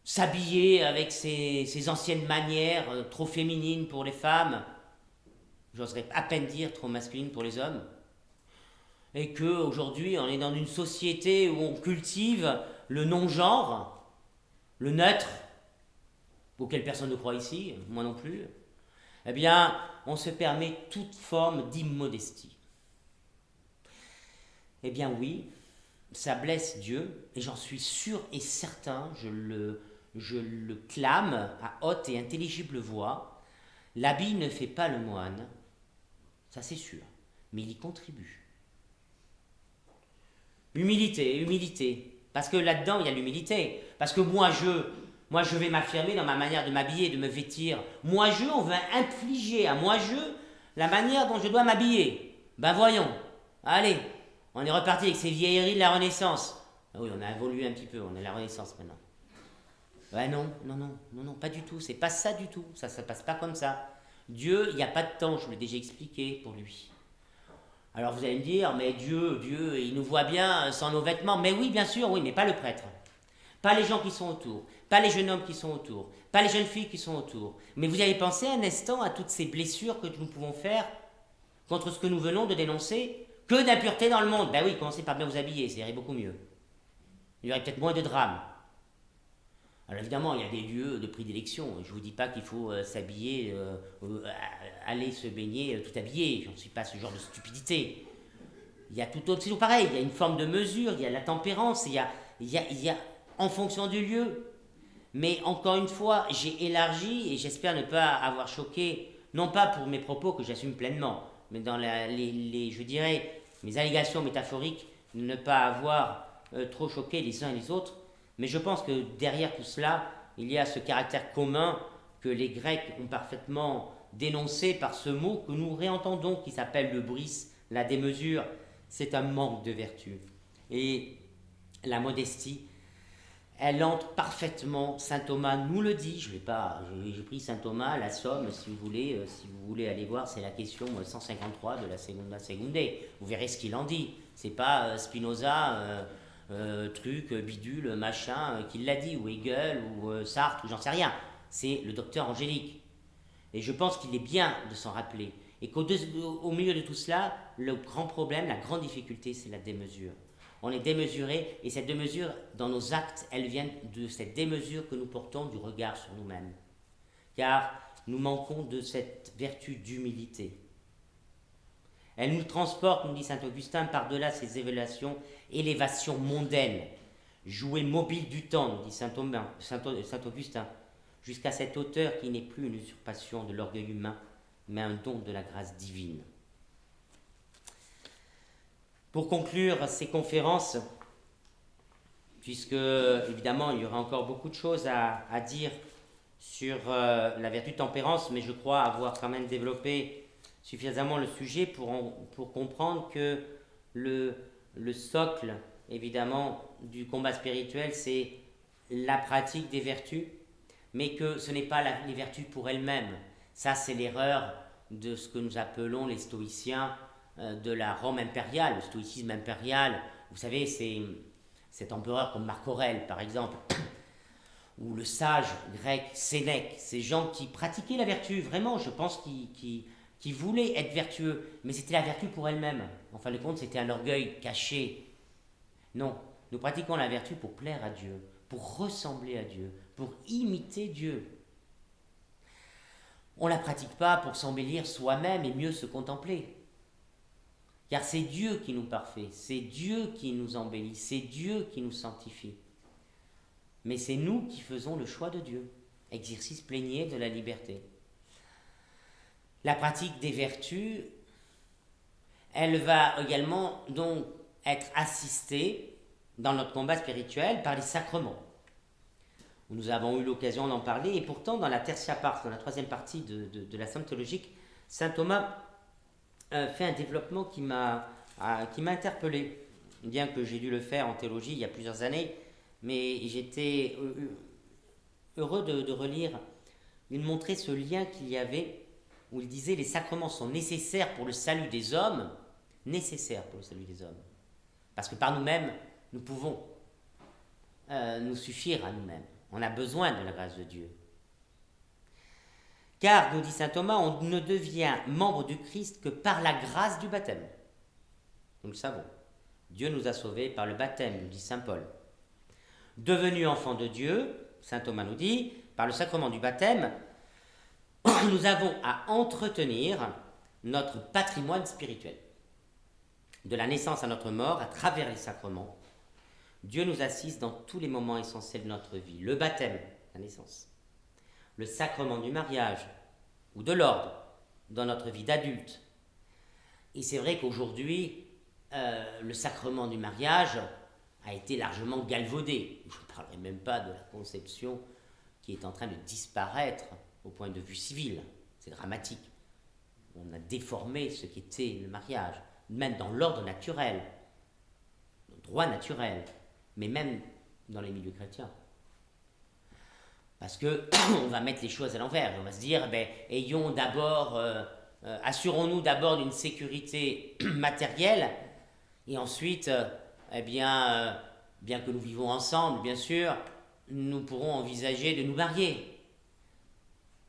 s'habiller avec ses anciennes manières trop féminines pour les femmes, j'oserais à peine dire trop masculines pour les hommes, et qu'aujourd'hui on est dans une société où on cultive le non-genre, le neutre, auquel personne ne croit ici, moi non plus, eh bien on se permet toute forme d'immodestie. Eh bien oui, ça blesse Dieu, et j'en suis sûr et certain, je le clame à haute et intelligible voix. L'habit ne fait pas le moine, ça c'est sûr, mais il y contribue. Humilité, parce que là-dedans il y a l'humilité, parce que moi je vais m'affirmer dans ma manière de m'habiller, de me vêtir. On va infliger à la manière dont je dois m'habiller. Voyons, allez, on est reparti avec ces vieilleries de la Renaissance. Ah oui, on a évolué un petit peu, on est la Renaissance maintenant. Non, pas du tout, c'est pas ça du tout, ça se passe pas comme ça. Dieu, il n'y a pas de temps, je vous l'ai déjà expliqué pour lui. Alors vous allez me dire, mais Dieu, il nous voit bien sans nos vêtements. Mais oui, bien sûr, oui, mais pas le prêtre. Pas les gens qui sont autour, pas les jeunes hommes qui sont autour, pas les jeunes filles qui sont autour. Mais vous avez pensé un instant à toutes ces blessures que nous pouvons faire contre ce que nous venons de dénoncer? Que d'impureté dans le monde. Ben oui, commencez par bien vous habiller, ça irait beaucoup mieux. Il y aurait peut-être moins de drames. Alors évidemment, il y a des lieux de prédilection. Je ne vous dis pas qu'il faut s'habiller, aller se baigner tout habillé. Je ne suis pas ce genre de stupidité. Il y a tout autre, c'est tout pareil. Il y a une forme de mesure, il y a la tempérance, il y a en fonction du lieu. Mais encore une fois, j'ai élargi et j'espère ne pas avoir choqué, non pas pour mes propos que j'assume pleinement, mais dans je dirais, mes allégations métaphoriques, ne pas avoir trop choqué les uns et les autres. Mais je pense que derrière tout cela, il y a ce caractère commun que les Grecs ont parfaitement dénoncé par ce mot que nous réentendons, qui s'appelle le bris, la démesure. C'est un manque de vertu. Et la modestie, elle entre parfaitement. Saint Thomas nous le dit. J'ai pris Saint Thomas, la Somme, si vous voulez aller voir, c'est la question 153 de la Segunda Segundae. Vous verrez ce qu'il en dit. C'est pas Spinoza, truc, bidule, machin, qui l'a dit, ou Hegel, ou Sartre, ou j'en sais rien. C'est le docteur Angélique. Et je pense qu'il est bien de s'en rappeler. Et qu'au milieu de tout cela, le grand problème, la grande difficulté, c'est la démesure. On est démesuré, et cette démesure, dans nos actes, elle vient de cette démesure que nous portons du regard sur nous-mêmes. Car nous manquons de cette vertu d'humilité. Elle nous transporte, nous dit saint Augustin, par-delà ces élévations mondaines, jouets mobiles du temps, nous dit saint Augustin, jusqu'à cette hauteur qui n'est plus une usurpation de l'orgueil humain, mais un don de la grâce divine. Pour conclure ces conférences, puisque évidemment il y aura encore beaucoup de choses à dire sur la vertu de tempérance, mais je crois avoir quand même développé suffisamment le sujet pour comprendre que le socle, évidemment, du combat spirituel, c'est la pratique des vertus, mais que ce n'est pas les vertus pour elles-mêmes. Ça, c'est l'erreur de ce que nous appelons les stoïciens de la Rome impériale, le stoïcisme impérial. Vous savez, c'est cet empereur comme Marc Aurèle, par exemple, ou le sage grec Sénèque, ces gens qui pratiquaient la vertu, vraiment, je pense qui voulaient être vertueux, mais c'était la vertu pour elle-même. En fin de compte, c'était un orgueil caché. Non, nous pratiquons la vertu pour plaire à Dieu, pour ressembler à Dieu, pour imiter Dieu. On ne la pratique pas pour s'embellir soi-même et mieux se contempler. Car c'est Dieu qui nous parfait, c'est Dieu qui nous embellit, c'est Dieu qui nous sanctifie. Mais c'est nous qui faisons le choix de Dieu, exercice plénier de la liberté. La pratique des vertus, elle va également donc être assistée dans notre combat spirituel par les sacrements. Nous avons eu l'occasion d'en parler, et pourtant dans la tertia pars, dans la troisième partie de la Somme théologique, saint Thomas fait un développement qui m'a interpellé, bien que j'ai dû le faire en théologie il y a plusieurs années, mais j'étais heureux de relire, de montrer ce lien qu'il y avait, où il disait les sacrements sont nécessaires pour le salut des hommes, parce que par nous-mêmes, nous pouvons nous suffire à nous-mêmes. On a besoin de la grâce de Dieu. Car, nous dit saint Thomas, on ne devient membre du Christ que par la grâce du baptême. Nous le savons. Dieu nous a sauvés par le baptême, nous dit saint Paul. Devenu enfant de Dieu, saint Thomas nous dit, par le sacrement du baptême, nous avons à entretenir notre patrimoine spirituel. De la naissance à notre mort, à travers les sacrements, Dieu nous assiste dans tous les moments essentiels de notre vie. Le baptême, la naissance. Le sacrement du mariage ou de l'ordre dans notre vie d'adulte. Et c'est vrai qu'aujourd'hui, le sacrement du mariage a été largement galvaudé. Je ne parlerai même pas de la conception qui est en train de disparaître au point de vue civil. C'est dramatique. On a déformé ce qu'était le mariage, même dans l'ordre naturel, le droit naturel, mais même dans les milieux chrétiens. Parce que on va mettre les choses à l'envers. On va se dire, ayons d'abord, assurons-nous d'abord d'une sécurité matérielle, et ensuite, bien que nous vivons ensemble, bien sûr, nous pourrons envisager de nous marier.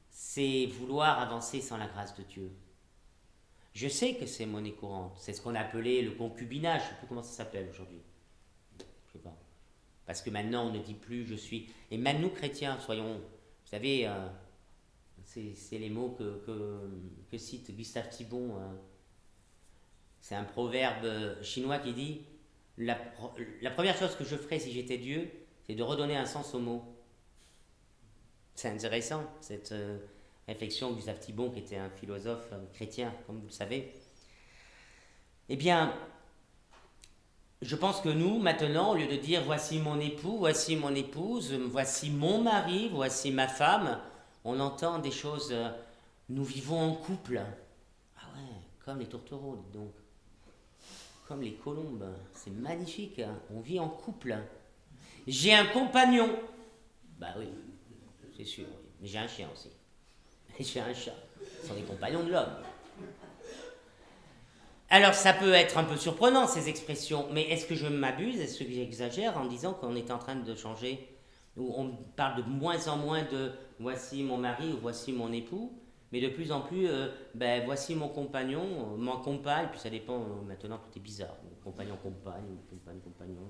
C'est vouloir avancer sans la grâce de Dieu. Je sais que c'est monnaie courante, c'est ce qu'on appelait le concubinage, je ne sais plus comment ça s'appelle aujourd'hui. Je sais pas. Parce que maintenant on ne dit plus je suis. Et même nous chrétiens, soyons, vous savez, c'est les mots que cite Gustave Thibon. C'est un proverbe chinois qui dit la première chose que je ferais si j'étais Dieu, c'est de redonner un sens aux mots. C'est intéressant, cette réflexion de Gustave Thibon, qui était un philosophe chrétien, comme vous le savez. Eh bien, je pense que nous, maintenant, au lieu de dire voici mon époux, voici mon épouse, voici mon mari, voici ma femme, on entend des choses. Nous vivons en couple. Ah ouais, comme les tourtereaux, dis donc. Comme les colombes. C'est magnifique. Hein. On vit en couple. J'ai un compagnon. Bah oui, c'est sûr. Mais j'ai un chien aussi. Et j'ai un chat. Ce sont des compagnons de l'homme. Alors ça peut être un peu surprenant ces expressions, mais est-ce que je m'abuse, est-ce que j'exagère en disant qu'on est en train de changer, où on parle de moins en moins de voici mon mari ou voici mon époux, mais de plus en plus voici mon compagnon, ma compagne, puis ça dépend, maintenant tout est bizarre, compagnon, compagne, compagne, compagnon,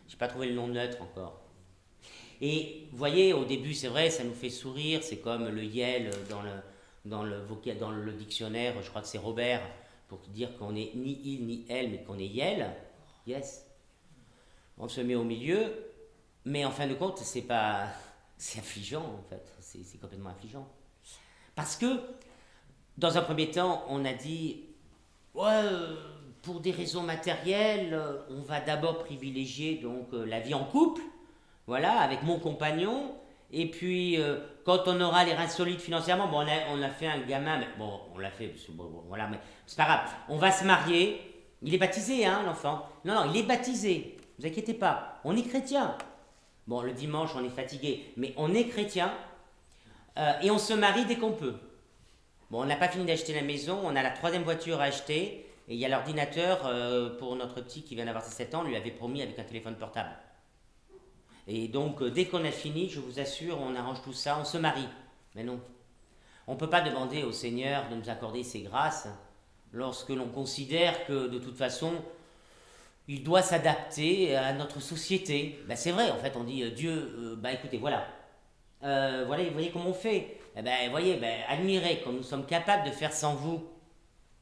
j'ai pas trouvé le nom neutre encore. Et vous voyez, au début c'est vrai, ça nous fait sourire, c'est comme le Yel dans le dictionnaire, je crois que c'est Robert, pour dire qu'on n'est ni il ni elle, mais qu'on est Yel, yes. On se met au milieu, mais en fin de compte, c'est pas, c'est affligeant en fait, c'est complètement affligeant. Parce que, dans un premier temps, on a dit, ouais, pour des raisons matérielles, on va d'abord privilégier donc la vie en couple, voilà, avec mon compagnon. Et puis, quand on aura les reins solides financièrement, bon, on a fait un gamin, mais bon, on l'a fait, bon, voilà, mais c'est pas grave. On va se marier. Il est baptisé, hein, l'enfant. Non, il est baptisé. Ne vous inquiétez pas. On est chrétien. Bon, le dimanche, on est fatigué, mais on est chrétien. Et on se marie dès qu'on peut. Bon, on n'a pas fini d'acheter la maison. On a la 3e voiture à acheter. Et il y a l'ordinateur pour notre petit qui vient d'avoir ses 7 ans. On lui avait promis avec un téléphone portable. Et donc, dès qu'on a fini, je vous assure, on arrange tout ça, on se marie. Mais non. On ne peut pas demander au Seigneur de nous accorder ses grâces lorsque l'on considère que, de toute façon, il doit s'adapter à notre société. Ben, c'est vrai, en fait, on dit Dieu, écoutez, voilà. Voilà, vous voyez comment on fait. Voyez, admirez comme nous sommes capables de faire sans vous.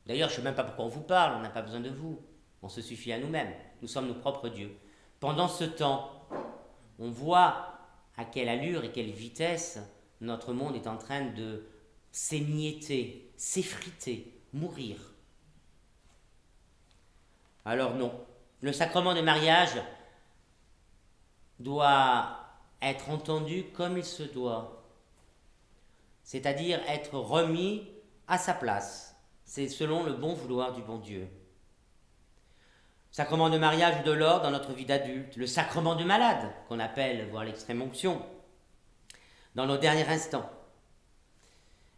D'ailleurs, je ne sais même pas pourquoi on vous parle, on n'a pas besoin de vous. On se suffit à nous-mêmes. Nous sommes nos propres dieux. Pendant ce temps, on voit à quelle allure et quelle vitesse notre monde est en train de s'émietter, s'effriter, mourir. Alors non, le sacrement de mariage doit être entendu comme il se doit, c'est-à-dire être remis à sa place. C'est selon le bon vouloir du bon Dieu. Sacrement de mariage ou de l'ordre dans notre vie d'adulte, le sacrement du malade, qu'on appelle, voire l'extrême onction, dans nos derniers instants.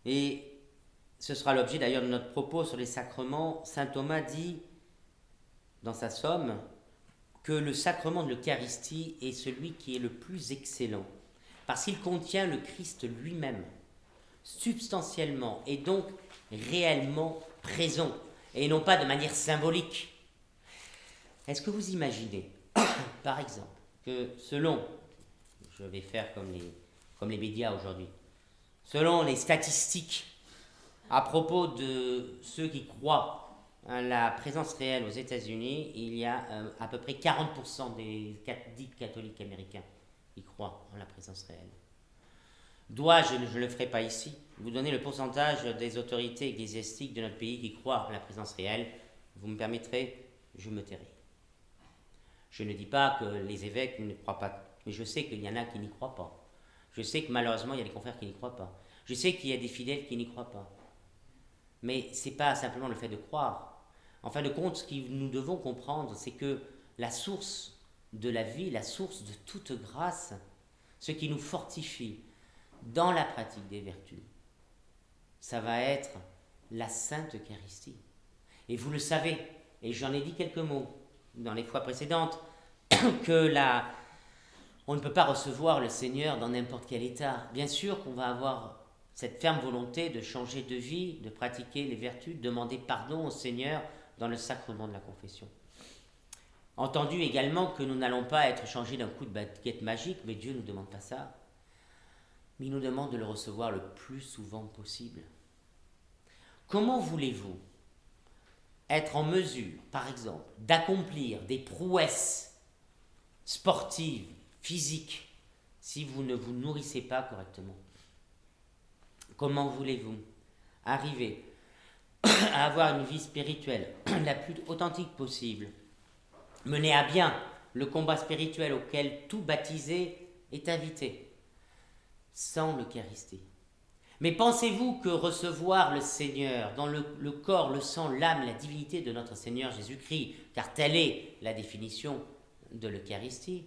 Et ce sera l'objet d'ailleurs de notre propos sur les sacrements. Saint Thomas dit, dans sa somme, que le sacrement de l'Eucharistie est celui qui est le plus excellent, parce qu'il contient le Christ lui-même, substantiellement, et donc réellement présent, et non pas de manière symbolique. Est-ce que vous imaginez, par exemple, que selon, je vais faire comme les médias aujourd'hui, selon les statistiques à propos de ceux qui croient à la présence réelle aux États-Unis, il y a à peu près 40% des dits catholiques américains qui croient en la présence réelle. Dois-je, je ne le ferai pas ici, vous donner le pourcentage des autorités ecclésiastiques de notre pays qui croient à la présence réelle? Vous me permettrez, je me tairai. Je ne dis pas que les évêques ne croient pas, mais je sais qu'il y en a qui n'y croient pas. Je sais que malheureusement, il y a des confrères qui n'y croient pas. Je sais qu'il y a des fidèles qui n'y croient pas. Mais ce n'est pas simplement le fait de croire. En fin de compte, ce que nous devons comprendre, c'est que la source de la vie, la source de toute grâce, ce qui nous fortifie dans la pratique des vertus, ça va être la Sainte Eucharistie. Et vous le savez, et j'en ai dit quelques mots dans les fois précédentes, on ne peut pas recevoir le Seigneur dans n'importe quel état. Bien sûr qu'on va avoir cette ferme volonté de changer de vie, de pratiquer les vertus, de demander pardon au Seigneur dans le sacrement de la confession. Entendu également que nous n'allons pas être changés d'un coup de baguette magique, mais Dieu ne nous demande pas ça. Mais il nous demande de le recevoir le plus souvent possible. Comment voulez-vous être en mesure, par exemple, d'accomplir des prouesses sportives, physiques, si vous ne vous nourrissez pas correctement? Comment voulez-vous arriver à avoir une vie spirituelle la plus authentique possible, mener à bien le combat spirituel auquel tout baptisé est invité, sans l'Eucharistie? Mais pensez-vous que recevoir le Seigneur dans le corps, le sang, l'âme, la divinité de notre Seigneur Jésus-Christ, car telle est la définition de l'Eucharistie,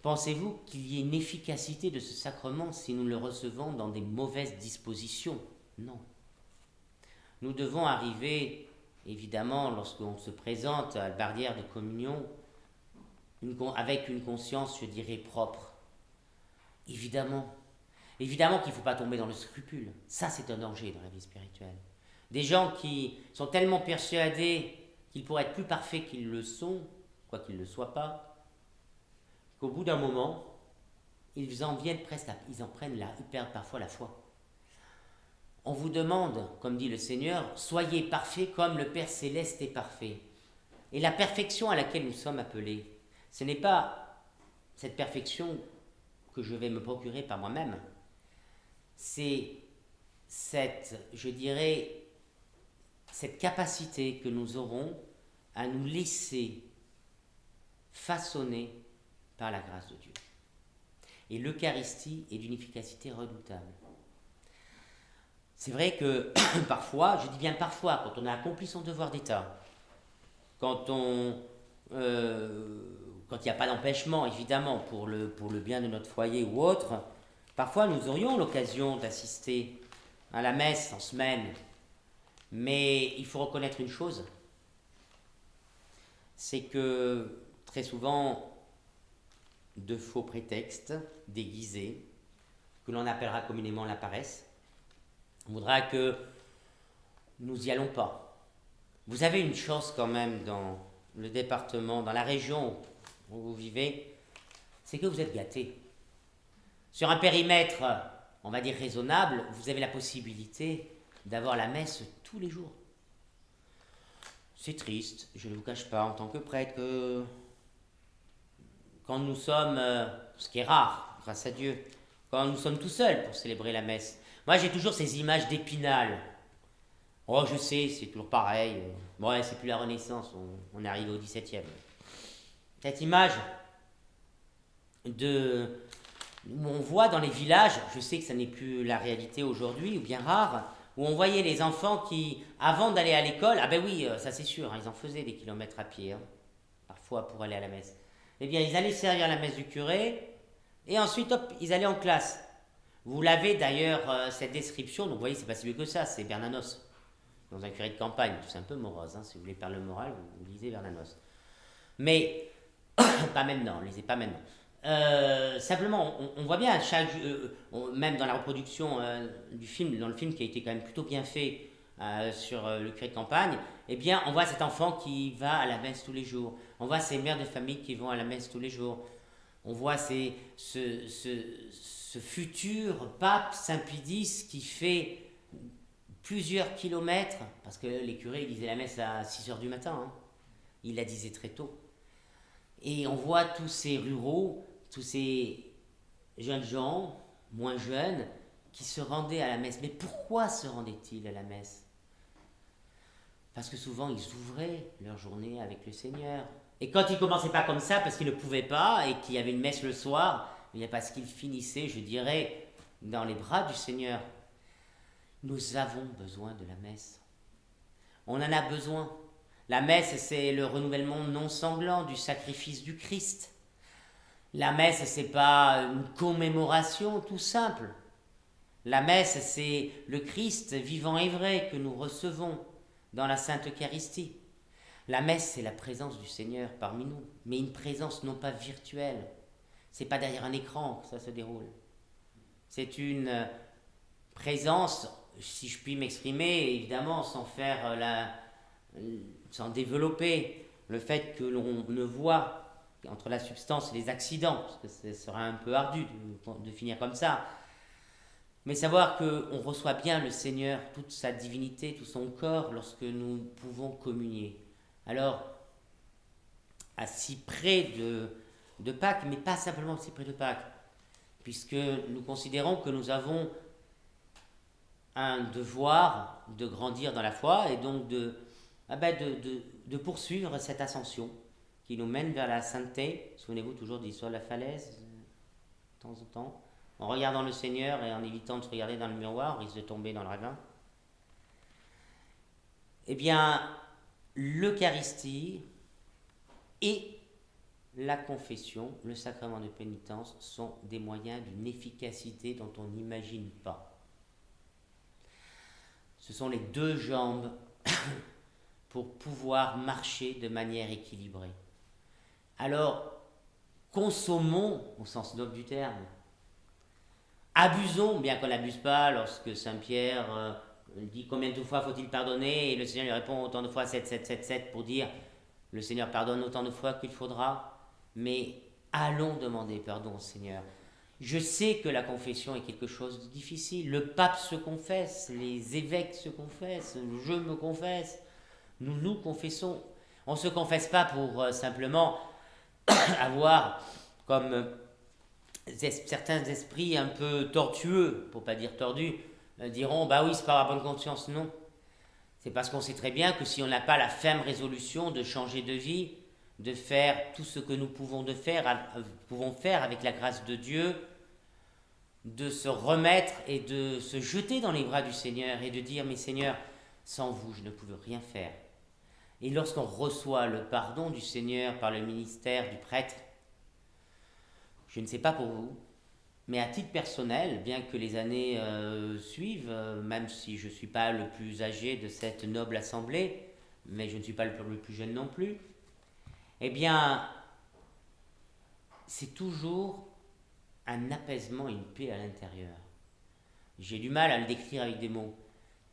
pensez-vous qu'il y ait une efficacité de ce sacrement si nous le recevons dans des mauvaises dispositions? Non. Nous devons arriver, évidemment, lorsqu'on se présente à la barrière de communion, avec une conscience, je dirais, propre. Évidemment qu'il ne faut pas tomber dans le scrupule. Ça, c'est un danger dans la vie spirituelle. Des gens qui sont tellement persuadés qu'ils pourraient être plus parfaits qu'ils le sont, quoi qu'ils ne le soient pas, qu'au bout d'un moment, ils en viennent presque ils perdent parfois la foi. On vous demande, comme dit le Seigneur, soyez parfaits comme le Père Céleste est parfait. Et la perfection à laquelle nous sommes appelés, ce n'est pas cette perfection que je vais me procurer par moi-même, c'est cette capacité que nous aurons à nous laisser façonner par la grâce de Dieu. Et l'Eucharistie est d'une efficacité redoutable. C'est vrai que parfois, je dis bien parfois, quand on a accompli son devoir d'État, quand il n'y a pas d'empêchement, évidemment, pour le bien de notre foyer ou autre, parfois nous aurions l'occasion d'assister à la messe en semaine. Mais il faut reconnaître une chose, c'est que très souvent, de faux prétextes déguisés, que l'on appellera communément la paresse, on voudra que nous n'y allons pas. Vous avez une chance quand même dans le département, dans la région où vous vivez, c'est que vous êtes gâtés. Sur un périmètre, on va dire raisonnable, vous avez la possibilité d'avoir la messe tous les jours. C'est triste, je ne vous cache pas, en tant que prêtre, que quand nous sommes, ce qui est rare, grâce à Dieu, quand nous sommes tout seuls pour célébrer la messe. Moi, j'ai toujours ces images d'Épinal. Oh, je sais, c'est toujours pareil. Ouais, c'est plus la Renaissance, on est arrivé au XVIIe. Cette image où on voit dans les villages, je sais que ça n'est plus la réalité aujourd'hui, ou bien rare, où on voyait les enfants qui, avant d'aller à l'école, ah ben oui, ça c'est sûr, ils en faisaient des kilomètres à pied, parfois pour aller à la messe. Eh bien, ils allaient servir la messe du curé, et ensuite, hop, ils allaient en classe. Vous l'avez d'ailleurs, cette description, donc vous voyez, c'est pas si vieux que ça, c'est Bernanos, dans un curé de campagne, c'est un peu morose, si vous voulez faire le moral, vous lisez Bernanos. Mais, pas maintenant, lisez pas maintenant. Simplement, on voit bien, même dans la reproduction du film, dans le film qui a été quand même plutôt bien fait sur le curé de campagne, eh bien, on voit cet enfant qui va à la messe tous les jours. On voit ces mères de famille qui vont à la messe tous les jours. On voit ce futur pape Saint-Pie X qui fait plusieurs kilomètres, parce que les curés ils disaient la messe à 6h du matin, ils la disaient très tôt. Et on voit tous ces ruraux, tous ces jeunes gens, moins jeunes, qui se rendaient à la messe. Mais pourquoi se rendaient-ils à la messe? Parce que souvent, ils ouvraient leur journée avec le Seigneur. Et quand ils ne commençaient pas comme ça, parce qu'ils ne pouvaient pas, et qu'il y avait une messe le soir, bien parce qu'ils finissaient, je dirais, dans les bras du Seigneur. Nous avons besoin de la messe. On en a besoin. La messe, c'est le renouvellement non sanglant du sacrifice du Christ. La messe, c'est pas une commémoration tout simple. La messe, c'est le Christ vivant et vrai que nous recevons dans la Sainte Eucharistie. La messe, c'est la présence du Seigneur parmi nous, mais une présence non pas virtuelle. C'est pas derrière un écran que ça se déroule. C'est une présence, si je puis m'exprimer, évidemment, sans développer le fait que l'on ne voit entre la substance et les accidents, parce que ce serait un peu ardu de finir comme ça, mais savoir qu'on reçoit bien le Seigneur, toute sa divinité, tout son corps, lorsque nous pouvons communier. Alors, à si près de Pâques, mais pas simplement si près de Pâques, puisque nous considérons que nous avons un devoir de grandir dans la foi et donc de poursuivre cette ascension qui nous mène vers la sainteté. Souvenez-vous toujours de l'histoire de la falaise, de temps en temps. En regardant le Seigneur et en évitant de se regarder dans le miroir, on risque de tomber dans le ravin. Eh bien, l'Eucharistie et la confession, le sacrement de pénitence, sont des moyens d'une efficacité dont on n'imagine pas. Ce sont les deux jambes pour pouvoir marcher de manière équilibrée. Alors, consommons, au sens noble du terme, abusons, bien qu'on n'abuse pas, lorsque Saint Pierre dit combien de fois faut-il pardonner, et le Seigneur lui répond autant de fois 7, 7, 7, 7, pour dire le Seigneur pardonne autant de fois qu'il faudra, mais allons demander pardon au Seigneur. Je sais que la confession est quelque chose de difficile, le pape se confesse, les évêques se confessent, je me confesse, nous nous confessons. On ne se confesse pas pour simplement avoir comme certains esprits un peu tortueux, pour pas dire tordus, diront bah oui c'est par la bonne conscience. Non, c'est parce qu'on sait très bien que si on n'a pas la ferme résolution de changer de vie, de faire tout ce que nous pouvons faire avec la grâce de Dieu, de se remettre et de se jeter dans les bras du Seigneur et de dire mais Seigneur, sans vous je ne pouvais rien faire. Et lorsqu'on reçoit le pardon du Seigneur par le ministère du prêtre, je ne sais pas pour vous, mais à titre personnel, bien que les années suivent, même si je ne suis pas le plus âgé de cette noble assemblée, mais je ne suis pas le plus jeune non plus, eh bien, c'est toujours un apaisement, une paix à l'intérieur. J'ai du mal à le décrire avec des mots,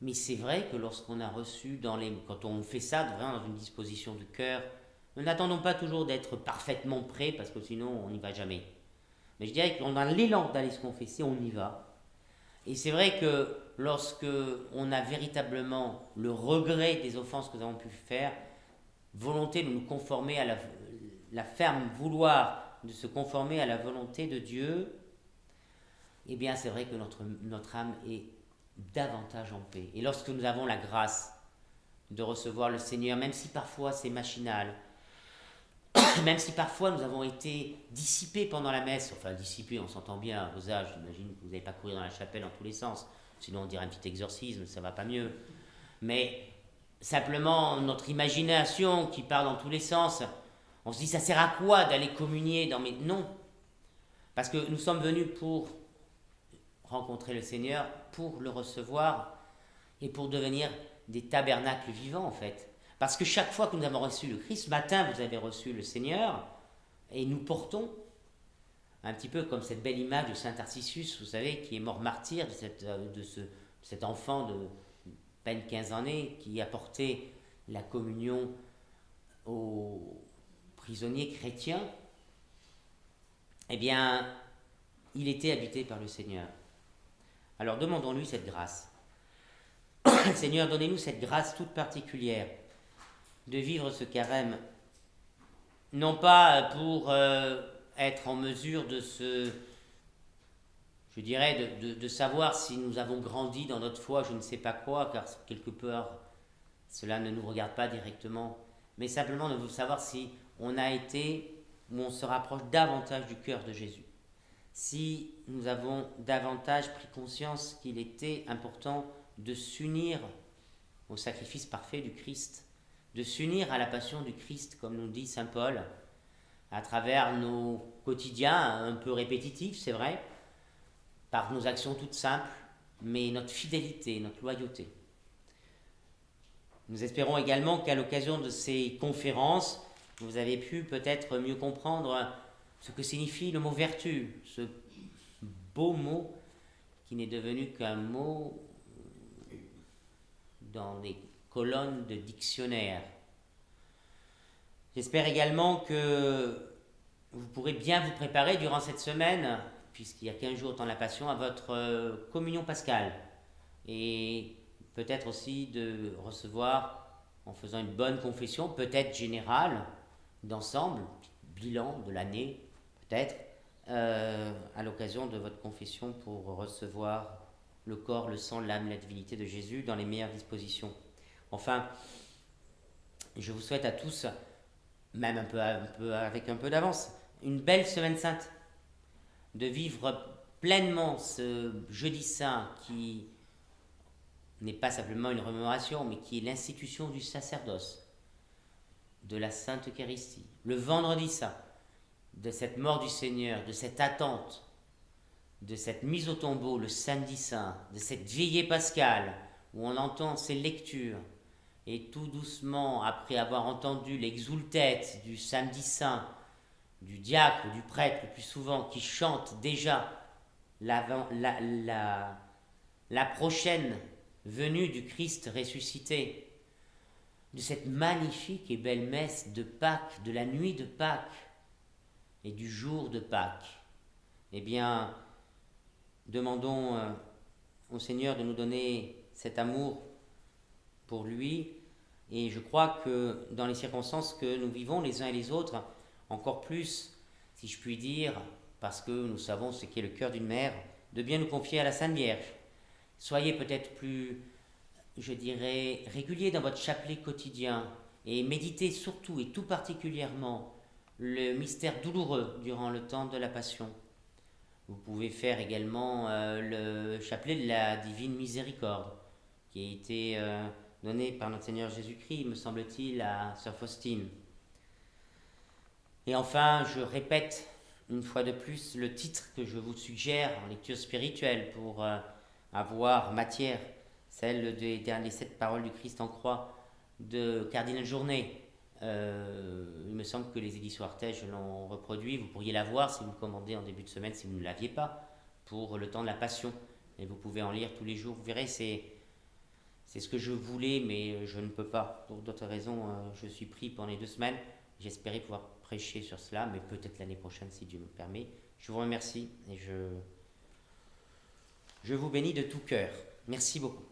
mais c'est vrai que lorsqu'on a reçu, quand on fait ça vraiment dans une disposition de cœur, nous n'attendons pas toujours d'être parfaitement prêts, parce que sinon on n'y va jamais. Mais je dirais qu'on a l'élan d'aller se confesser, on y va. Et c'est vrai que lorsque on a véritablement le regret des offenses que nous avons pu faire, volonté de nous conformer à la ferme vouloir de se conformer à la volonté de Dieu, eh bien c'est vrai que notre âme est davantage en paix. Et lorsque nous avons la grâce de recevoir le Seigneur, même si parfois c'est machinal, même si parfois nous avons été dissipés pendant la messe, enfin dissipés, on s'entend bien à vos âges, j'imagine que vous n'allez pas courir dans la chapelle dans tous les sens, sinon on dirait un petit exorcisme, ça va pas mieux. Mais simplement notre imagination qui part dans tous les sens, on se dit ça sert à quoi d'aller communier Non, parce que nous sommes venus pour rencontrer le Seigneur, pour le recevoir et pour devenir des tabernacles vivants en fait. Parce que chaque fois que nous avons reçu le Christ, ce matin vous avez reçu le Seigneur, et nous portons, un petit peu comme cette belle image de Saint Tarcisius, vous savez, qui est mort martyr de cet enfant de peine 15 années, qui a porté la communion aux prisonniers chrétiens. Eh bien, il était habité par le Seigneur. Alors demandons-lui cette grâce. Seigneur, donnez-nous cette grâce toute particulière de vivre ce carême, non pas pour être en mesure de de savoir si nous avons grandi dans notre foi, je ne sais pas quoi, car quelque part cela ne nous regarde pas directement, mais simplement de savoir si on a été ou on se rapproche davantage du cœur de Jésus, si nous avons davantage pris conscience qu'il était important de s'unir au sacrifice parfait du Christ, de s'unir à la passion du Christ, comme nous dit saint Paul, à travers nos quotidiens un peu répétitifs, c'est vrai, par nos actions toutes simples, mais notre fidélité, notre loyauté. Nous espérons également qu'à l'occasion de ces conférences, vous avez pu peut-être mieux comprendre ce que signifie le mot vertu, ce beau mot qui n'est devenu qu'un mot dans des colonnes de dictionnaire. J'espère également que vous pourrez bien vous préparer durant cette semaine, puisqu'il y a 15 jours dans la Passion, à votre communion pascale. Et peut-être aussi de recevoir, en faisant une bonne confession, peut-être générale, d'ensemble, bilan de l'année, peut-être, à l'occasion de votre confession pour recevoir le corps, le sang, l'âme, la divinité de Jésus dans les meilleures dispositions. Enfin, je vous souhaite à tous, même avec un peu d'avance, une belle semaine sainte, de vivre pleinement ce jeudi saint qui n'est pas simplement une remémoration, mais qui est l'institution du sacerdoce, de la Sainte Eucharistie, le vendredi saint, de cette mort du Seigneur, de cette attente, de cette mise au tombeau le samedi saint, de cette veillée pascale où on entend ces lectures, et tout doucement, après avoir entendu l'exultet du samedi saint, du diacre ou du prêtre le plus souvent, qui chante déjà la prochaine venue du Christ ressuscité, de cette magnifique et belle messe de Pâques, de la nuit de Pâques et du jour de Pâques, eh bien, demandons au Seigneur de nous donner cet amour pour lui. Et je crois que dans les circonstances que nous vivons les uns et les autres, encore plus, si je puis dire, parce que nous savons ce qu'est le cœur d'une mère, de bien nous confier à la Sainte Vierge. Soyez peut-être plus, je dirais, réguliers dans votre chapelet quotidien et méditez surtout et tout particulièrement le mystère douloureux durant le temps de la Passion. Vous pouvez faire également le chapelet de la Divine Miséricorde qui a été donné par notre Seigneur Jésus-Christ, me semble-t-il, à Sœur Faustine. Et enfin, je répète une fois de plus le titre que je vous suggère en lecture spirituelle pour avoir matière, celle des 7 paroles du Christ en croix de Cardinal Journet. Il me semble que les éditions Artege l'ont reproduit. Vous pourriez la voir si vous le commandez en début de semaine, si vous ne l'aviez pas, pour le temps de la Passion. Et vous pouvez en lire tous les jours. Vous verrez, c'est ce que je voulais, mais je ne peux pas. Pour d'autres raisons, je suis pris pendant les 2 semaines. J'espérais pouvoir prêcher sur cela, mais peut-être l'année prochaine, si Dieu me permet. Je vous remercie et je vous bénis de tout cœur. Merci beaucoup.